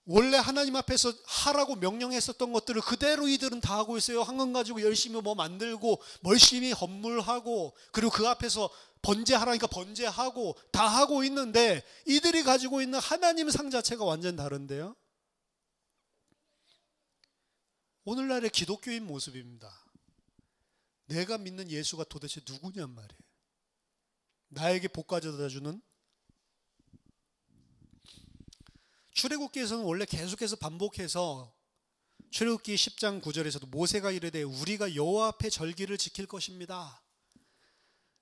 원래 하나님 앞에서 하라고 명령했었던 것들을 그대로 이들은 다 하고 있어요. 황금 가지고 열심히 뭐 만들고 열심히 헌물하고 그리고 그 앞에서 번제하라니까 번제하고 다 하고 있는데 이들이 가지고 있는 하나님 상 자체가 완전 다른데요. 오늘날의 기독교인 모습입니다. 내가 믿는 예수가 도대체 누구냔 말이에요. 나에게 복 가져다 주는 출애굽기에서는 원래 계속해서 반복해서 출애굽기 10장 9절에서도 모세가 이르되 우리가 여호와 앞에 절기를 지킬 것입니다.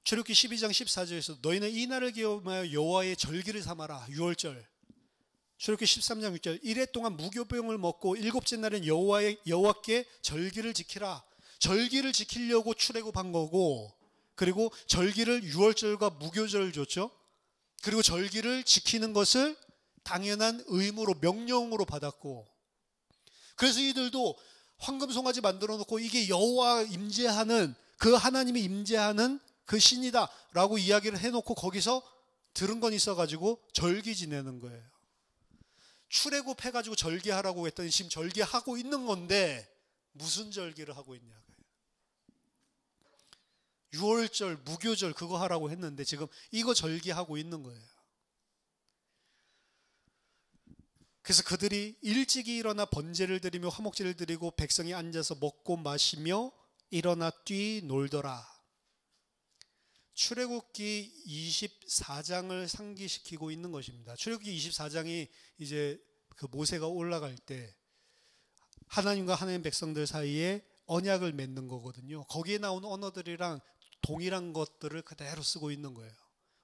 출애굽기 12장 14절에서 너희는 이 날을 기념하여 여호와의 절기를 삼아라. 6월절. 출애굽기 13장 6절 이래 동안 무교병을 먹고 일곱째 날은 여호와께 절기를 지키라. 절기를 지키려고 출애굽한 거고 그리고 절기를 6월절과 무교절을 줬죠. 그리고 절기를 지키는 것을 당연한 의무로 명령으로 받았고 그래서 이들도 황금송아지 만들어 놓고 이게 여호와 임재하는 그 하나님이 임재하는 그 신이다 라고 이야기를 해놓고 거기서 들은 건 있어가지고 절기 지내는 거예요. 출애굽해가지고 절기하라고 했더니 지금 절기하고 있는 건데 무슨 절기를 하고 있냐고요. 유월절, 무교절 그거 하라고 했는데 지금 이거 절기하고 있는 거예요. 그래서 그들이 일찍이 일어나 번제를 드리며 화목제를 드리고 백성이 앉아서 먹고 마시며 일어나 뛰놀더라. 출애굽기 24장을 상기시키고 있는 것입니다. 출애굽기 24장이 이제 그 모세가 올라갈 때 하나님과 하나님 백성들 사이에 언약을 맺는 거거든요. 거기에 나온 언어들이랑 동일한 것들을 그대로 쓰고 있는 거예요.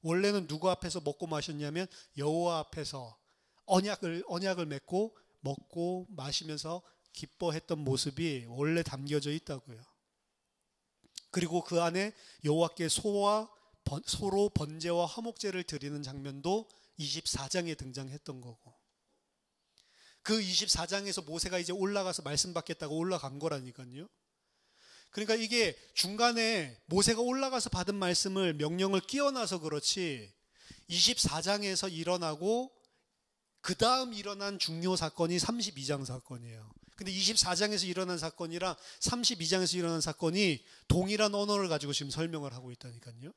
원래는 누구 앞에서 먹고 마셨냐면 여호와 앞에서 언약을 맺고 먹고 마시면서 기뻐했던 모습이 원래 담겨져 있다고요. 그리고 그 안에 여호와께 소로 번제와 화목제를 드리는 장면도 24장에 등장했던 거고, 그 24장에서 모세가 이제 올라가서 말씀 받겠다고 올라간 거라니까요. 그러니까 이게 중간에 모세가 올라가서 받은 말씀을 명령을 끼워놔서 그렇지 24장에서 일어나고 그 다음 일어난 중요 사건이 32장 사건이에요. 근데 24장에서 일어난 사건이랑 32장에서 일어난 사건이 동일한 언어를 가지고 지금 설명을 하고 있다니까요.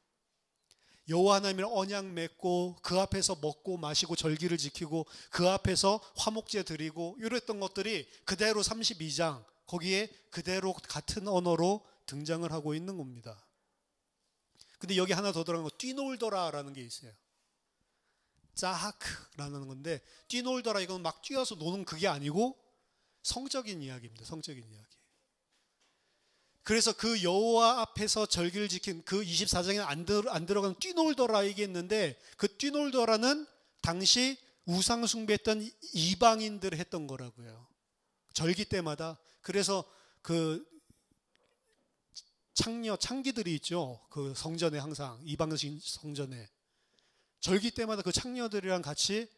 여호와 하나님을 언약 맺고 그 앞에서 먹고 마시고 절기를 지키고 그 앞에서 화목제 드리고 이랬던 것들이 그대로 32장 거기에 그대로 같은 언어로 등장을 하고 있는 겁니다. 근데 여기 하나 더 들어간 거 뛰놀더라라는 게 있어요. 짜하크라는 건데 뛰놀더라 이건 막 뛰어서 노는 그게 아니고 성적인 이야기입니다. 성적인 이야기. 그래서 그 여호와 앞에서 절기를 지킨 그 24장에 안 들어가는 뛰놀더라 얘기했는데 그 뛰놀더라는 당시 우상 숭배했던 이방인들 했던 거라고요. 절기 때마다. 그래서 그 창기들이 있죠. 그 성전에 항상 이방 성전에 절기 때마다 그 창녀들이랑 같이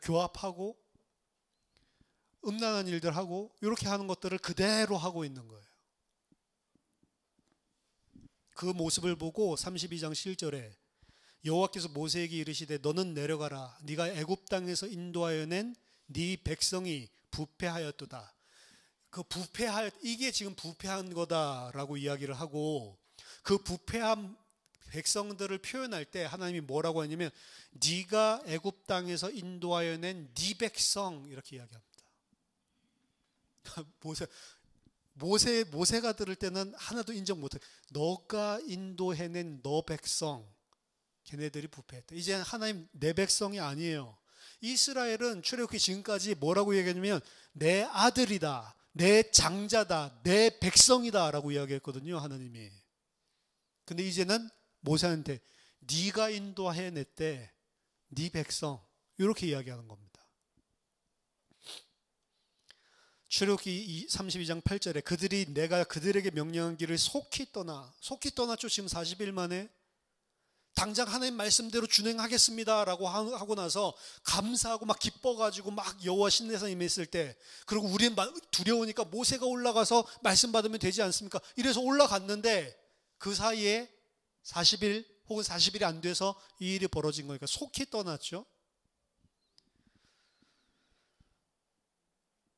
교합하고 음란한 일들 하고 이렇게 하는 것들을 그대로 하고 있는 거예요. 그 모습을 보고 32장 7절에 여호와께서 모세에게 이르시되 너는 내려가라 네가 애굽 땅에서 인도하여 낸 네 백성이 부패하였도다. 그 이게 지금 부패한 거다라고 이야기를 하고 그 부패한 백성들을 표현할 때 하나님이 뭐라고 하냐면 네가 애굽 땅에서 인도하여 낸 네 백성 이렇게 이야기합니다. 모세가 들을 때는 하나도 인정 못해. 너가 인도해낸 너 백성 걔네들이 부패했다. 이제 하나님 내 백성이 아니에요. 이스라엘은 출애굽기 지금까지 뭐라고 얘기하냐면 내 아들이다, 내 장자다, 내 백성이다 라고 이야기했거든요. 하나님이. 근데 이제는 모세한테 네가 인도해냈대 네 백성 이렇게 이야기하는 겁니다. 출애굽기 32장 8절에 그들이 내가 그들에게 명령한 길을 속히 떠났죠. 지금 40일 만에 당장 하나님 말씀대로 준행하겠습니다 라고 하고 나서 감사하고 막 기뻐가지고 막 여호와 신내산 임했을 때, 그리고 우리는 두려우니까 모세가 올라가서 말씀 받으면 되지 않습니까? 이래서 올라갔는데 그 사이에 40일 혹은 40일이 안 돼서 이 일이 벌어진 거니까 속히 떠났죠.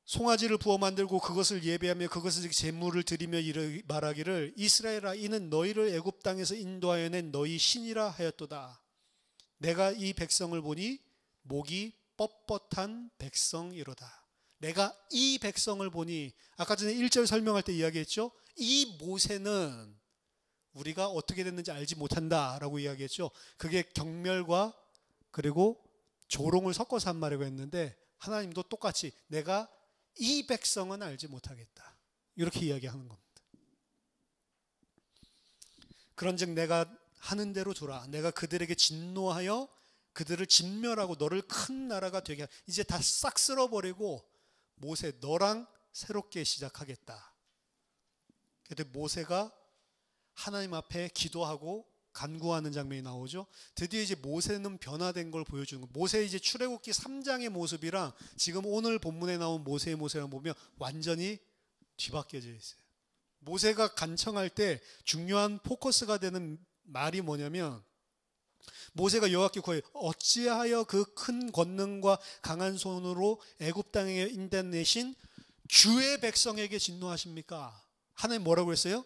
송아지를 부어 만들고 그것을 예배하며 그것을 제물을 드리며 말하기를 이스라엘아 이는 너희를 애굽 땅에서 인도하여 낸 너희 신이라 하였도다. 내가 이 백성을 보니 목이 뻣뻣한 백성이로다. 내가 이 백성을 보니 아까 전에 1절 설명할 때 이야기했죠. 이 모세는 우리가 어떻게 됐는지 알지 못한다라고 이야기했죠. 그게 경멸과 그리고 조롱을 섞어서 한 말이라고 했는데 하나님도 똑같이 내가 이 백성은 알지 못하겠다 이렇게 이야기하는 겁니다. 그런즉 내가 하는 대로 두라. 내가 그들에게 진노하여 그들을 진멸하고 너를 큰 나라가 되게 이제 다 싹 쓸어버리고 모세 너랑 새롭게 시작하겠다. 그때 모세가 하나님 앞에 기도하고 간구하는 장면이 나오죠. 드디어 이제 모세는 변화된 걸 보여주는 거예요. 모세 이제 출애굽기 3장의 모습이랑 지금 오늘 본문에 나온 모세의 모습을 보면 완전히 뒤바뀌어져 있어요. 모세가 간청할 때 중요한 포커스가 되는 말이 뭐냐면 모세가 여호와께 구하여 어찌하여 그 큰 권능과 강한 손으로 애굽 땅에 인도내신 주의 백성에게 진노하십니까? 하나님 뭐라고 했어요?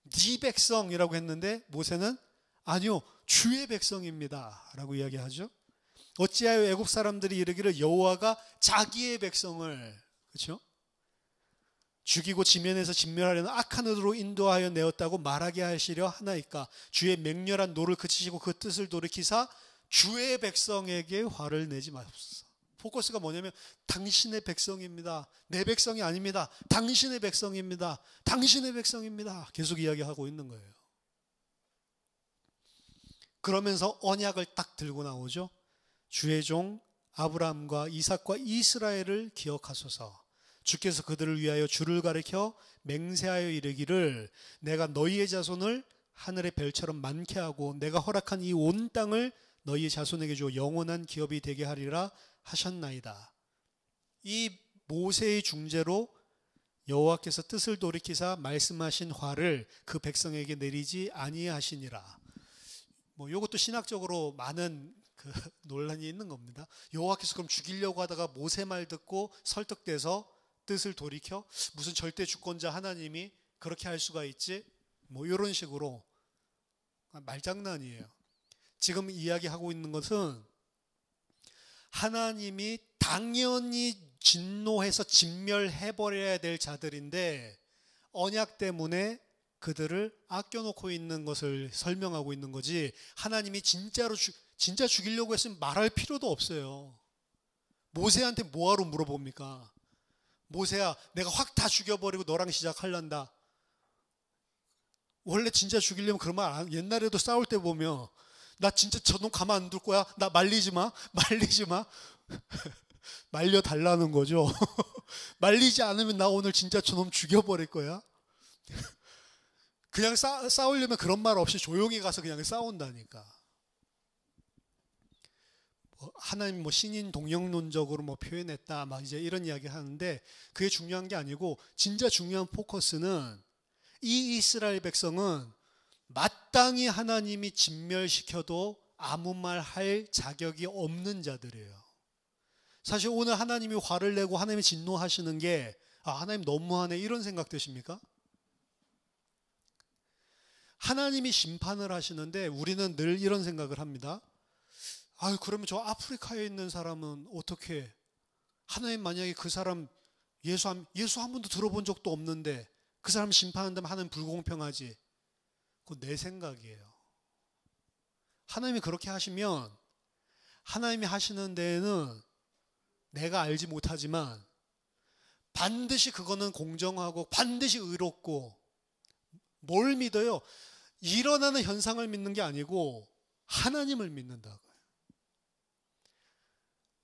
네 백성이라고 했는데 모세는 아니요, 주의 백성입니다 라고 이야기하죠. 어찌하여 애굽 사람들이 이르기를 여호와가 자기의 백성을, 그렇죠? 죽이고 지면에서 진멸하려는 악한 의도로 인도하여 내었다고 말하게 하시려 하나이까? 주의 맹렬한 노를 그치시고 그 뜻을 돌이키사 주의 백성에게 화를 내지 마옵소서. 포커스가 뭐냐면 당신의 백성입니다. 내 백성이 아닙니다. 당신의 백성입니다. 당신의 백성입니다. 계속 이야기하고 있는 거예요. 그러면서 언약을 딱 들고 나오죠. 주의 종 아브라함과 이삭과 이스라엘을 기억하소서. 주께서 그들을 위하여 주를 가리켜 맹세하여 이르기를 내가 너희의 자손을 하늘의 별처럼 많게 하고 내가 허락한 이 온 땅을 너희의 자손에게 주어 영원한 기업이 되게 하리라 하셨나이다. 이 모세의 중재로 여호와께서 뜻을 돌이키사 말씀하신 화를 그 백성에게 내리지 아니하시니라. 이것도 신학적으로 많은 논란이 있는 겁니다. 여호와께서 그럼 죽이려고 하다가 모세 말 듣고 설득돼서 뜻을 돌이켜 무슨 절대 주권자 하나님이 그렇게 할 수가 있지? 이런 식으로 말장난이에요. 지금 이야기하고 있는 것은 하나님이 당연히 진노해서 진멸해버려야 될 자들인데 언약 때문에 그들을 아껴놓고 있는 것을 설명하고 있는 거지, 하나님이 진짜 죽이려고 했으면 말할 필요도 없어요. 모세한테 뭐하러 물어봅니까? 모세야, 내가 확 다 죽여버리고 너랑 시작할란다. 원래 진짜 죽이려면 그런 말 안, 옛날에도 싸울 때 보면 나 진짜 저놈 가만 안 둘 거야. 나 말리지 마. 말려달라는 거죠. 말리지 않으면 나 오늘 진짜 저놈 죽여버릴 거야. 그냥 싸우려면 그런 말 없이 조용히 가서 그냥 싸운다니까. 하나님 신인 동영론적으로 표현했다 이제 이런 이야기 하는데 그게 중요한 게 아니고 진짜 중요한 포커스는 이 이스라엘 백성은 마땅히 하나님이 진멸시켜도 아무 말 할 자격이 없는 자들이에요. 사실 오늘 하나님이 화를 내고 하나님이 진노하시는 게 하나님 너무하네 이런 생각 드십니까? 하나님이 심판을 하시는데 우리는 늘 이런 생각을 합니다. 그러면 저 아프리카에 있는 사람은 어떻게, 하나님 만약에 그 사람 예수 한 번도 들어본 적도 없는데 그 사람 심판한다면 하나님 불공평하지. 그건 내 생각이에요. 하나님이 그렇게 하시면 하나님이 하시는 데에는 내가 알지 못하지만 반드시 그거는 공정하고 반드시 의롭고, 뭘 믿어요? 일어나는 현상을 믿는 게 아니고 하나님을 믿는다고요.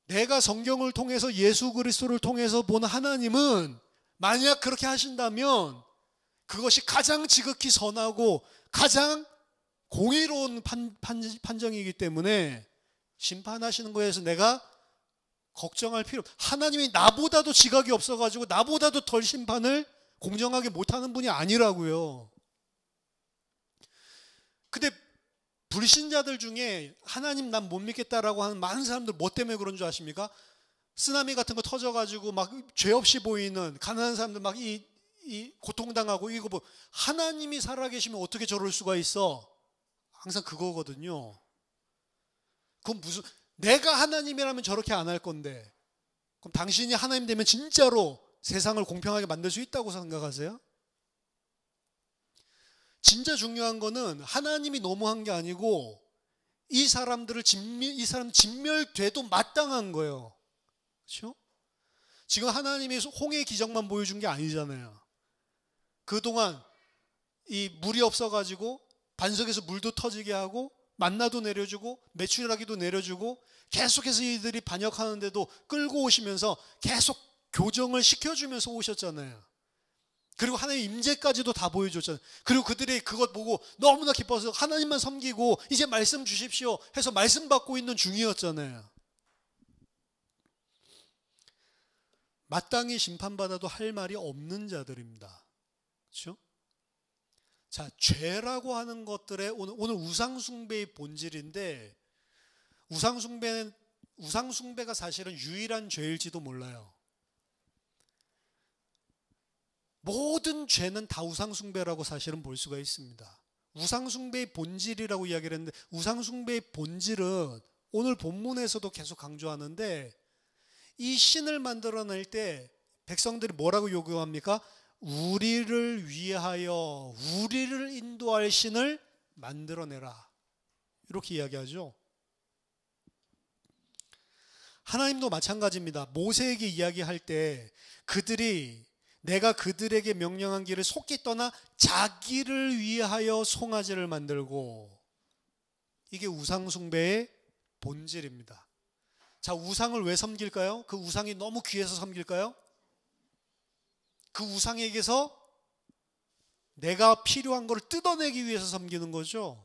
내가 성경을 통해서 예수 그리스도를 통해서 본 하나님은 만약 그렇게 하신다면 그것이 가장 지극히 선하고 가장 공의로운 판정이기 때문에 심판하시는 거에서 내가 걱정할 필요 없어요. 하나님이 나보다도 지각이 없어가지고 나보다도 덜 심판을 공정하게 못하는 분이 아니라고요. 근데 불신자들 중에 하나님 난 못 믿겠다라고 하는 많은 사람들 뭐 때문에 그런 줄 아십니까? 쓰나미 같은 거 터져가지고 죄 없이 보이는 가난한 사람들 이 고통당하고 이거 하나님이 살아계시면 어떻게 저럴 수가 있어? 항상 그거거든요. 그건 내가 하나님이라면 저렇게 안 할 건데, 그럼 당신이 하나님 되면 진짜로 세상을 공평하게 만들 수 있다고 생각하세요? 진짜 중요한 거는 하나님이 너무한 게 아니고 이 사람 진멸돼도 마땅한 거예요. 그렇죠? 지금 하나님이 홍해 기적만 보여준 게 아니잖아요. 그동안 이 물이 없어가지고 반석에서 물도 터지게 하고 만나도 내려주고 메추라기도 내려주고 계속해서 이들이 반역하는데도 끌고 오시면서 계속 교정을 시켜주면서 오셨잖아요. 그리고 하나님의 임재까지도 다 보여줬잖아요. 그리고 그들이 그것 보고 너무나 기뻐서 하나님만 섬기고 이제 말씀 주십시오 해서 말씀 받고 있는 중이었잖아요. 마땅히 심판받아도 할 말이 없는 자들입니다. 그렇죠? 자, 죄라고 하는 것들의 오늘 우상숭배의 본질인데, 우상숭배가 사실은 유일한 죄일지도 몰라요. 모든 죄는 다 우상숭배라고 사실은 볼 수가 있습니다. 우상숭배의 본질이라고 이야기를 했는데, 우상숭배의 본질은 오늘 본문에서도 계속 강조하는데, 이 신을 만들어낼 때 백성들이 뭐라고 요구합니까? 우리를 위하여 우리를 인도할 신을 만들어내라, 이렇게 이야기하죠. 하나님도 마찬가지입니다. 모세에게 이야기할 때 그들이 내가 그들에게 명령한 길을 속히 떠나 자기를 위하여 송아지를 만들고, 이게 우상숭배의 본질입니다. 자, 우상을 왜 섬길까요? 그 우상이 너무 귀해서 섬길까요? 그 우상에게서 내가 필요한 걸 뜯어내기 위해서 섬기는 거죠.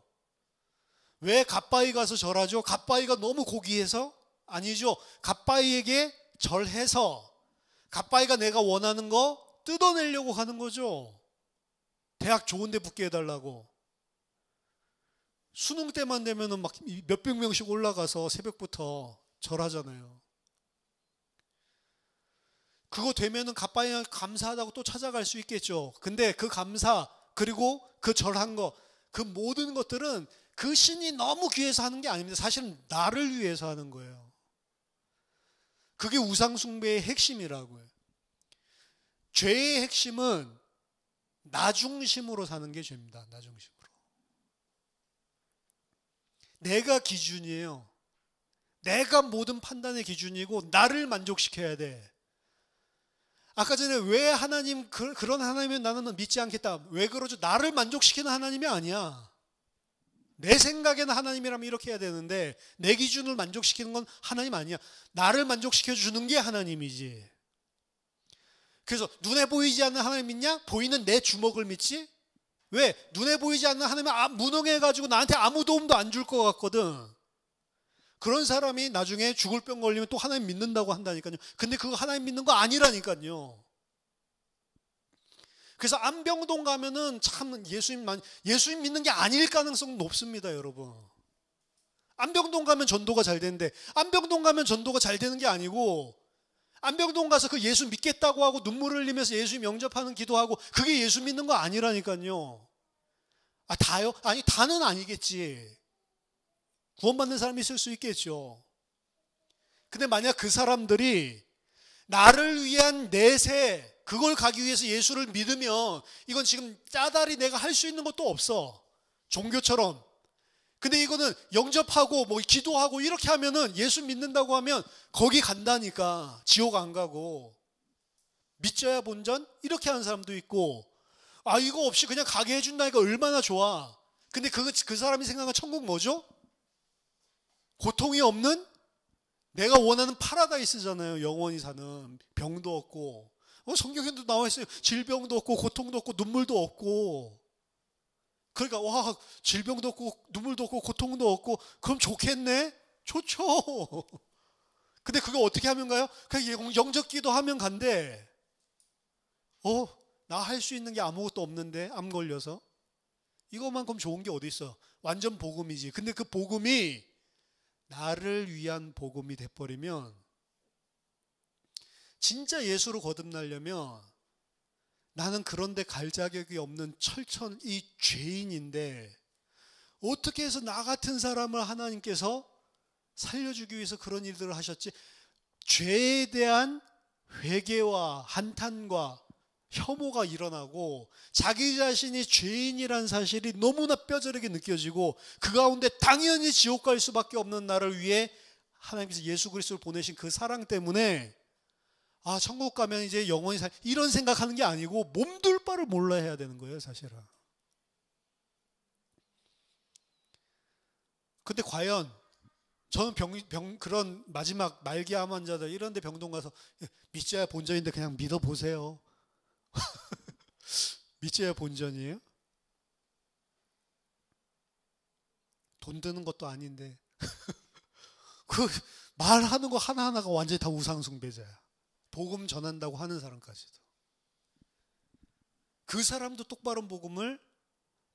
왜 갓바위 가서 절하죠? 갓바위가 너무 고귀해서? 아니죠. 갓바위에게 절해서 갓바위가 내가 원하는 거 뜯어내려고 하는 거죠. 대학 좋은 데 붙게 해달라고. 수능 때만 되면은 막 몇백 명씩 올라가서 새벽부터 절하잖아요. 그거 되면은 갓바위가 감사하다고 또 찾아갈 수 있겠죠. 근데 그 감사, 그리고 그 절한 거, 그 모든 것들은 그 신이 너무 귀해서 하는 게 아닙니다. 사실은 나를 위해서 하는 거예요. 그게 우상숭배의 핵심이라고요. 죄의 핵심은 나 중심으로 사는 게 죄입니다. 나 중심으로. 내가 기준이에요. 내가 모든 판단의 기준이고 나를 만족시켜야 돼. 아까 전에 왜 하나님, 그런 하나님은 나는 믿지 않겠다. 왜 그러죠? 나를 만족시키는 하나님이 아니야. 내 생각에는 하나님이라면 이렇게 해야 되는데 내 기준을 만족시키는 건 하나님 아니야. 나를 만족시켜 주는 게 하나님이지. 그래서 눈에 보이지 않는 하나님 믿냐? 보이는 내 주먹을 믿지? 왜? 눈에 보이지 않는 하나님은 무능해가지고 나한테 아무 도움도 안 줄 것 같거든. 그런 사람이 나중에 죽을 병 걸리면 또 하나님 믿는다고 한다니까요. 근데 그거 하나님 믿는 거 아니라니까요. 그래서 안병동 가면은 참 예수님 믿는 게 아닐 가능성 높습니다, 여러분. 안병동 가면 전도가 잘 되는데, 안병동 가면 전도가 잘 되는 게 아니고, 안병동 가서 그 예수 믿겠다고 하고 눈물을 흘리면서 예수 영접하는 기도하고, 그게 예수 믿는 거 아니라니까요. 아, 다요? 아니, 다는 아니겠지. 구원받는 사람이 있을 수 있겠죠. 근데 만약 그 사람들이 나를 위한 내세, 그걸 가기 위해서 예수를 믿으면 이건 지금 짜다리 내가 할 수 있는 것도 없어. 종교처럼. 근데 이거는 영접하고 뭐 기도하고 이렇게 하면은 예수 믿는다고 하면 거기 간다니까. 지옥 안 가고. 믿져야 본전? 이렇게 하는 사람도 있고, 아, 이거 없이 그냥 가게 해준다니까 얼마나 좋아. 근데 그 사람이 생각한 천국 뭐죠? 고통이 없는 내가 원하는 파라다이스잖아요. 영원히 사는. 병도 없고, 성경에도 나와 있어요. 질병도 없고 고통도 없고 눈물도 없고. 그러니까 와, 질병도 없고 눈물도 없고 고통도 없고 그럼 좋겠네? 좋죠. 근데 그거 어떻게 하면 가요? 그냥 영접기도 하면 간대. 나 할 수 있는 게 아무것도 없는데, 암 걸려서. 이것만큼 좋은 게 어디 있어? 완전 복음이지. 근데 그 복음이 나를 위한 복음이 돼버리면, 진짜 예수로 거듭나려면 나는 그런데 갈 자격이 없는 이 죄인인데, 어떻게 해서 나 같은 사람을 하나님께서 살려주기 위해서 그런 일들을 하셨지? 죄에 대한 회개와 한탄과 혐오가 일어나고 자기 자신이 죄인이란 사실이 너무나 뼈저리게 느껴지고 그 가운데 당연히 지옥 갈 수밖에 없는 나를 위해 하나님께서 예수 그리스도를 보내신 그 사랑 때문에, 아, 천국 가면 이제 영원히 이런 생각하는 게 아니고 몸둘 바를 몰라 해야 되는 거예요, 사실은. 근데 과연 저는 그런 마지막 말기암 환자들 이런 데 병동 가서 믿져야 본전인데 그냥 믿어보세요. 믿져야 본전이에요? 돈 드는 것도 아닌데 그 말하는 거 하나하나가 완전히 다 우상숭배자야. 복음 전한다고 하는 사람까지도. 그 사람도 똑바른 복음을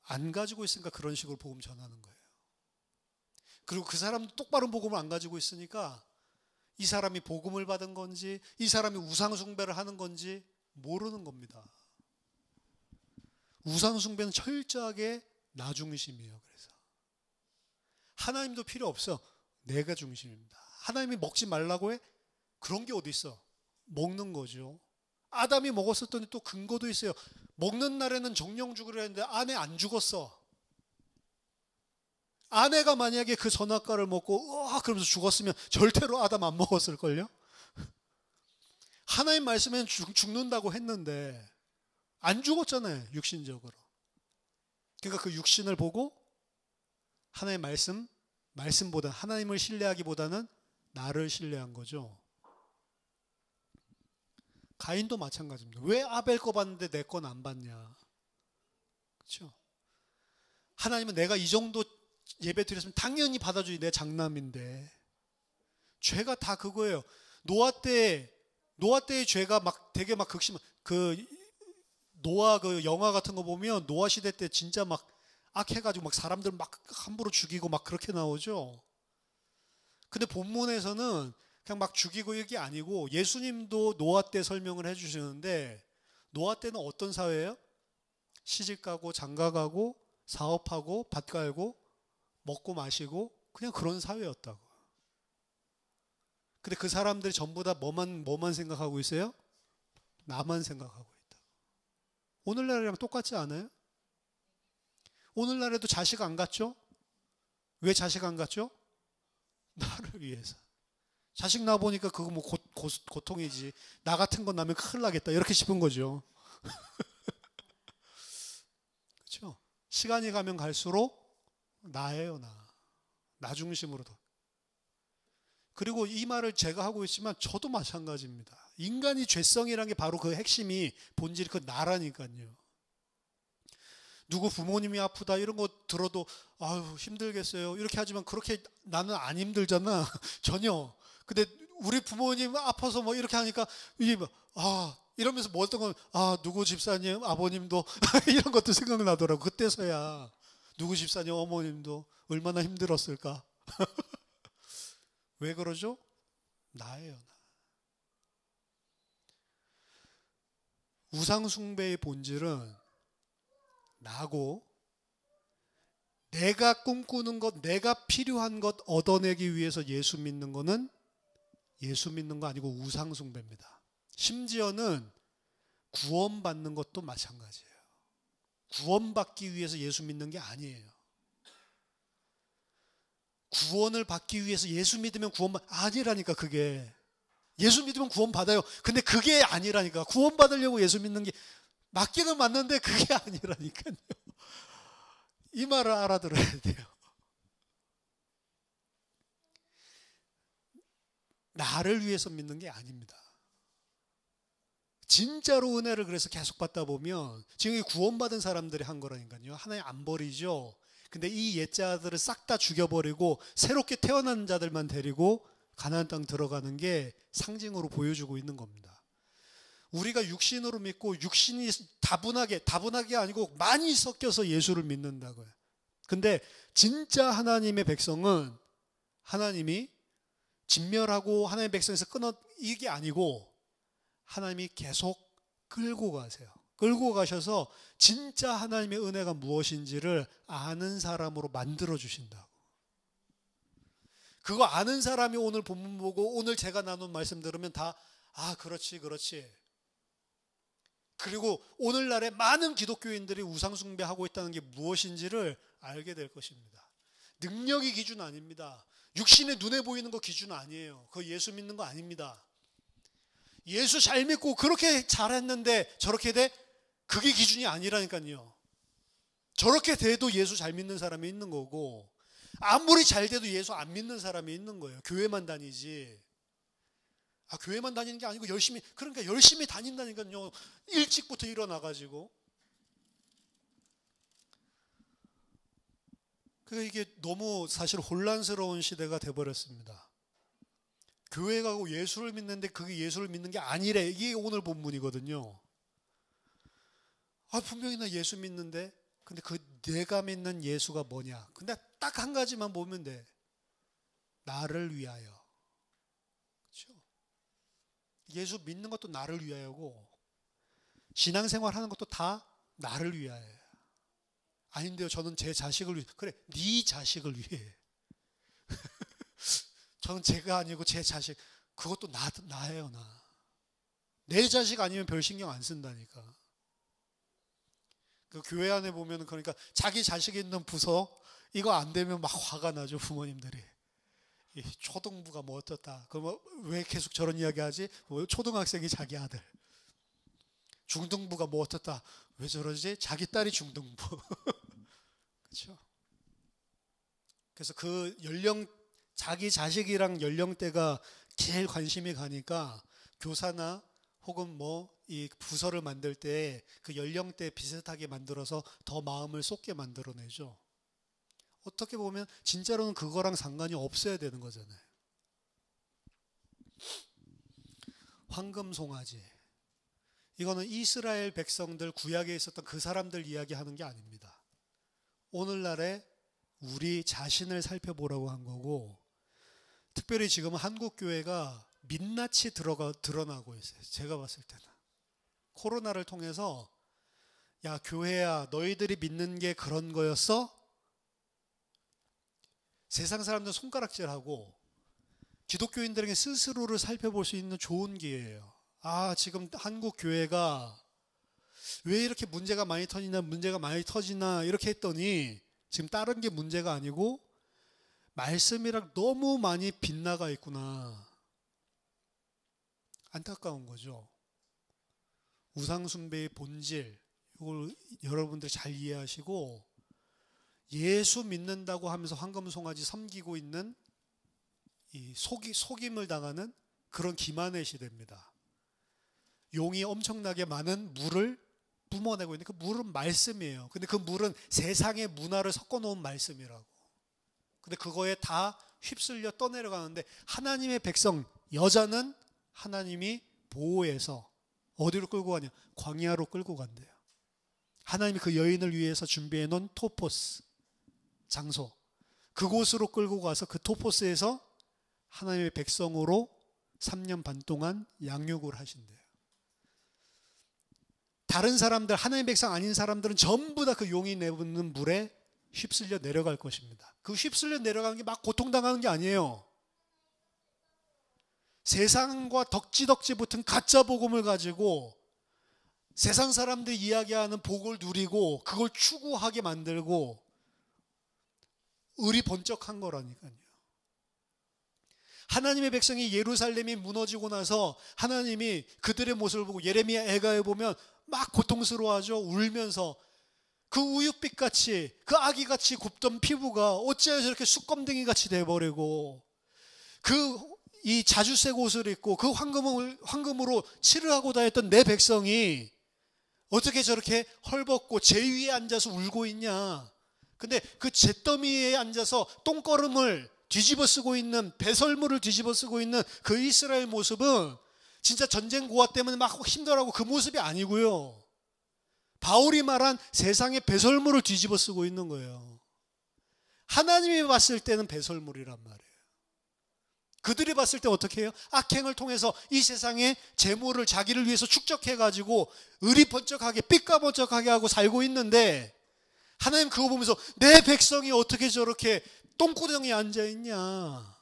안 가지고 있으니까 그런 식으로 복음 전하는 거예요. 그리고 그 사람도 똑바른 복음을 안 가지고 있으니까 이 사람이 복음을 받은 건지 이 사람이 우상 숭배를 하는 건지 모르는 겁니다. 우상 숭배는 철저하게 나 중심이에요. 그래서 하나님도 필요 없어. 내가 중심입니다. 하나님이 먹지 말라고 해? 그런 게 어디 있어? 먹는 거죠. 아담이 먹었었더니 또 근거도 있어요. 먹는 날에는 정령 죽으려 했는데 아내 안 죽었어. 아내가 만약에 그 선악과를 먹고 그러면서 죽었으면 절대로 아담 안 먹었을걸요? 하나님 말씀엔 죽는다고 했는데 안 죽었잖아요. 육신적으로. 그러니까 그 육신을 보고 하나님의 말씀보다 하나님을 신뢰하기보다는 나를 신뢰한 거죠. 가인도 마찬가지입니다. 왜 아벨 거 봤는데 내 건 안 봤냐? 그렇죠? 하나님은 내가 이 정도 예배 드렸으면 당연히 받아주지. 내 장남인데. 죄가 다 그거예요. 노아 때의 죄가 막 되게 막 극심. 노아 그 영화 같은 거 보면 노아 시대 때 진짜 막 악해가지고 막 사람들 막 함부로 죽이고 막 그렇게 나오죠. 근데 본문에서는 그냥 막 죽이고 이게 아니고 예수님도 노아 때 설명을 해주시는데 노아 때는 어떤 사회예요? 시집가고 장가가고 사업하고 밭 갈고 먹고 마시고 그냥 그런 사회였다고. 근데 그 사람들이 전부 다 뭐만 생각하고 있어요? 나만 생각하고 있다. 오늘날이랑 똑같지 않아요? 오늘날에도 자식 안 갖죠? 왜 자식 안 갖죠? 나를 위해서. 자식 낳아보니까 그거 뭐 고통이지. 나 같은 건 나면 큰일 나겠다. 이렇게 싶은 거죠. 그렇죠? 시간이 가면 갈수록 나예요, 나 중심으로 더. 그리고 이 말을 제가 하고 있지만 저도 마찬가지입니다. 인간이 죄성이라는 게 바로 그 핵심이 본질이 그 나라니까요. 누구 부모님이 아프다 이런 거 들어도 아유 힘들겠어요 이렇게 하지만 그렇게 나는 안 힘들잖아. 전혀. 근데 우리 부모님 아파서 뭐 이렇게 하니까 이게 이러면서 뭐 어떤 건 누구 집사님 아버님도 이런 것도 생각나더라고. 그때서야 누구 집사님 어머님도 얼마나 힘들었을까. 왜 그러죠? 나예요. 우상 숭배의 본질은 나고 내가 꿈꾸는 것, 내가 필요한 것 얻어내기 위해서 예수 믿는 거는 예수 믿는 거 아니고 우상 숭배입니다. 심지어는 구원받는 것도 마찬가지예요. 구원받기 위해서 예수 믿는 게 아니에요. 구원을 받기 위해서 예수 믿으면 아니라니까. 그게 예수 믿으면 구원받아요. 근데 그게 아니라니까. 구원받으려고 예수 믿는 게 맞기는 맞는데 그게 아니라니까요. 이 말을 알아들어야 돼요. 나를 위해서 믿는 게 아닙니다. 진짜로 은혜를 그래서 계속 받다 보면 지금 구원받은 사람들이 한 거라니까요. 하나님 안 버리죠. 근데 이 옛자들을 싹 다 죽여버리고 새롭게 태어난 자들만 데리고 가나안 땅 들어가는 게 상징으로 보여주고 있는 겁니다. 우리가 육신으로 믿고 육신이 다분하게 아니고 많이 섞여서 예수를 믿는다고요. 근데 진짜 하나님의 백성은 하나님이 진멸하고 하나님의 백성에서 이게 아니고 하나님이 계속 끌고 가세요. 끌고 가셔서 진짜 하나님의 은혜가 무엇인지를 아는 사람으로 만들어 주신다고. 그거 아는 사람이 오늘 본문 보고 오늘 제가 나눈 말씀 들으면 다 그렇지. 그리고 오늘날에 많은 기독교인들이 우상숭배하고 있다는 게 무엇인지를 알게 될 것입니다. 능력이 기준 아닙니다. 육신의 눈에 보이는 거 기준 아니에요. 그거 예수 믿는 거 아닙니다. 예수 잘 믿고 그렇게 잘했는데 저렇게 돼? 그게 기준이 아니라니까요. 저렇게 돼도 예수 잘 믿는 사람이 있는 거고 아무리 잘 돼도 예수 안 믿는 사람이 있는 거예요. 교회만 다니지. 교회만 다니는 게 아니고 열심히 다닌다니까요. 일찍부터 일어나가지고. 그러니까 이게 너무 사실 혼란스러운 시대가 돼버렸습니다. 교회 가고 예수를 믿는데 그게 예수를 믿는 게 아니래. 이게 오늘 본문이거든요. 분명히 나 예수 믿는데 근데 그 내가 믿는 예수가 뭐냐? 근데 딱 한 가지만 보면 돼. 나를 위하여. 그렇죠? 예수 믿는 것도 나를 위하여고 신앙생활 하는 것도 다 나를 위하여요. 아닌데요, 저는 제 자식을 위해. 그래, 네 자식을 위해. 저는 제가 아니고 제 자식. 그것도 나예요, 나. 내 자식 아니면 별 신경 안 쓴다니까. 그 교회 안에 보면은 그러니까 자기 자식이 있는 부서 이거 안 되면 막 화가 나죠, 부모님들이. 이 초등부가 뭐 어떻다. 그럼 왜 계속 저런 이야기 하지? 초등학생이 자기 아들. 중등부가 뭐 어떻다. 왜 저러지? 자기 딸이 중등부. 그렇죠? 그래서 그 자기 자식이랑 연령대가 제일 관심이 가니까 교사나 혹은 뭐 이 부서를 만들 때 그 연령대 비슷하게 만들어서 더 마음을 쏟게 만들어내죠. 어떻게 보면 진짜로는 그거랑 상관이 없어야 되는 거잖아요. 황금송아지. 이거는 이스라엘 백성들 구약에 있었던 그 사람들 이야기하는 게 아닙니다. 오늘날의 우리 자신을 살펴보라고 한 거고, 특별히 지금 한국 교회가 민낯이 드러나고 있어요. 제가 봤을 때는 코로나를 통해서 야 교회야 너희들이 믿는 게 그런 거였어? 세상 사람들은 손가락질하고 기독교인들에게 스스로를 살펴볼 수 있는 좋은 기회예요. 아 지금 한국 교회가 왜 이렇게 문제가 많이 터지나 이렇게 했더니 지금 다른 게 문제가 아니고 말씀이랑 너무 많이 빗나가 있구나. 안타까운 거죠. 우상숭배의 본질, 이걸 여러분들 잘 이해하시고 예수 믿는다고 하면서 황금송아지 섬기고 있는 이 속임을 당하는 그런 기만의 시대입니다. 용이 엄청나게 많은 물을 뿜어내고 있는데 그 물은 말씀이에요. 근데 그 물은 세상의 문화를 섞어놓은 말씀이라고. 근데 그거에 다 휩쓸려 떠내려가는데 하나님의 백성, 여자는 하나님이 보호해서 어디로 끌고 가냐? 광야로 끌고 간대요. 하나님이 그 여인을 위해서 준비해 놓은 토포스 장소, 그곳으로 끌고 가서 그 토포스에서 하나님의 백성으로 3년 반 동안 양육을 하신대요. 다른 사람들, 하나님의 백성 아닌 사람들은 전부 다 그 용이 내붓는 물에 휩쓸려 내려갈 것입니다. 그 휩쓸려 내려가는 게 막 고통당하는 게 아니에요. 세상과 덕지덕지 붙은 가짜 복음을 가지고 세상 사람들이 이야기하는 복을 누리고 그걸 추구하게 만들고 의리번쩍한 거라니까요. 하나님의 백성이 예루살렘이 무너지고 나서 하나님이 그들의 모습을 보고 예레미야 애가에 보면 막 고통스러워하죠. 울면서 그 우윳빛같이 그 아기같이 굽던 피부가 어찌하여 저렇게 숯검댕이같이 돼버리고 이 자주색 옷을 입고 그 황금으로 칠을 하고 다녔던 내 백성이 어떻게 저렇게 헐벗고 재 위에 앉아서 울고 있냐. 근데 그 잿더미에 앉아서 똥거름을 뒤집어 쓰고 있는, 배설물을 뒤집어 쓰고 있는 그 이스라엘 모습은 진짜 전쟁 고아 때문에 막 힘들어하고 그 모습이 아니고요. 바울이 말한 세상의 배설물을 뒤집어 쓰고 있는 거예요. 하나님이 봤을 때는 배설물이란 말이에요. 그들이 봤을 때 어떻게 해요? 악행을 통해서 이 세상의 재물을 자기를 위해서 축적해가지고 의리번쩍하게 삐까번쩍하게 하고 살고 있는데 하나님 그거 보면서 내 백성이 어떻게 저렇게 똥구덩이에 앉아있냐.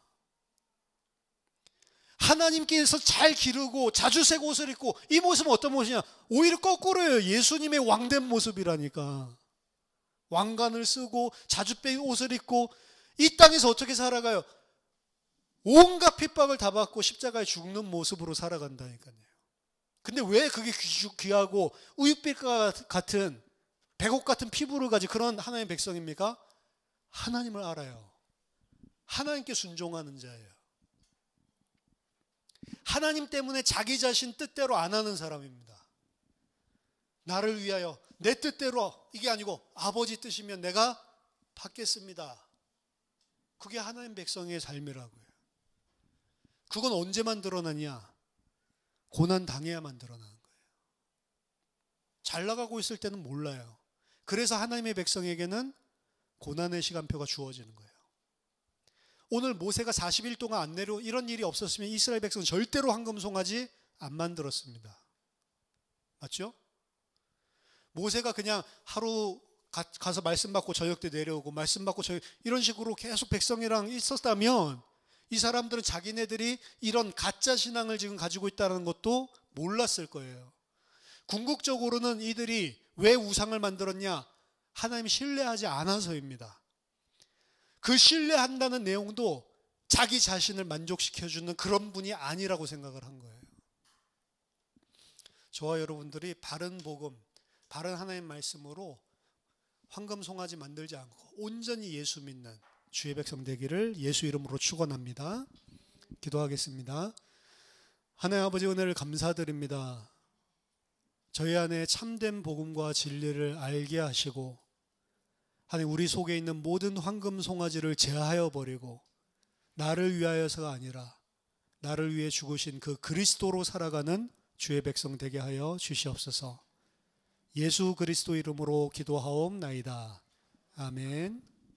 하나님께서 잘 기르고 자주색 옷을 입고 이 모습은 어떤 모습이냐. 오히려 거꾸로예요. 예수님의 왕된 모습이라니까. 왕관을 쓰고 자주빼 옷을 입고 이 땅에서 어떻게 살아가요? 온갖 핍박을 다 받고 십자가에 죽는 모습으로 살아간다니까요. 근데 왜 그게 귀하고 우윳빛과 같은 백옥 같은 피부를 가진 그런 하나님의 백성입니까? 하나님을 알아요. 하나님께 순종하는 자예요. 하나님 때문에 자기 자신 뜻대로 안 하는 사람입니다. 나를 위하여 내 뜻대로 이게 아니고 아버지 뜻이면 내가 받겠습니다. 그게 하나님 백성의 삶이라고요. 그건 언제만 드러나냐? 고난 당해야만 드러나는 거예요. 잘 나가고 있을 때는 몰라요. 그래서 하나님의 백성에게는 고난의 시간표가 주어지는 거예요. 오늘 모세가 40일 동안 안 내려 이런 일이 없었으면 이스라엘 백성은 절대로 황금송아지 안 만들었습니다. 맞죠? 모세가 그냥 하루 가서 말씀 받고 저녁 때 내려오고 말씀 받고 저녁 이런 식으로 계속 백성이랑 있었다면 이 사람들은 자기네들이 이런 가짜 신앙을 지금 가지고 있다는 것도 몰랐을 거예요. 궁극적으로는 이들이 왜 우상을 만들었냐? 하나님 신뢰하지 않아서입니다. 그 신뢰한다는 내용도 자기 자신을 만족시켜주는 그런 분이 아니라고 생각을 한 거예요. 저와 여러분들이 바른 복음, 바른 하나님 말씀으로 황금송아지 만들지 않고 온전히 예수 믿는 주의 백성 되기를 예수 이름으로 축원합니다. 기도하겠습니다. 하나님 아버지, 은혜를 감사드립니다. 저희 안에 참된 복음과 진리를 알게 하시고 하나님, 우리 속에 있는 모든 황금송아지를 제하여 버리고 나를 위하여서가 아니라 나를 위해 죽으신 그 그리스도로 살아가는 주의 백성 되게 하여 주시옵소서. 예수 그리스도 이름으로 기도하옵나이다. 아멘.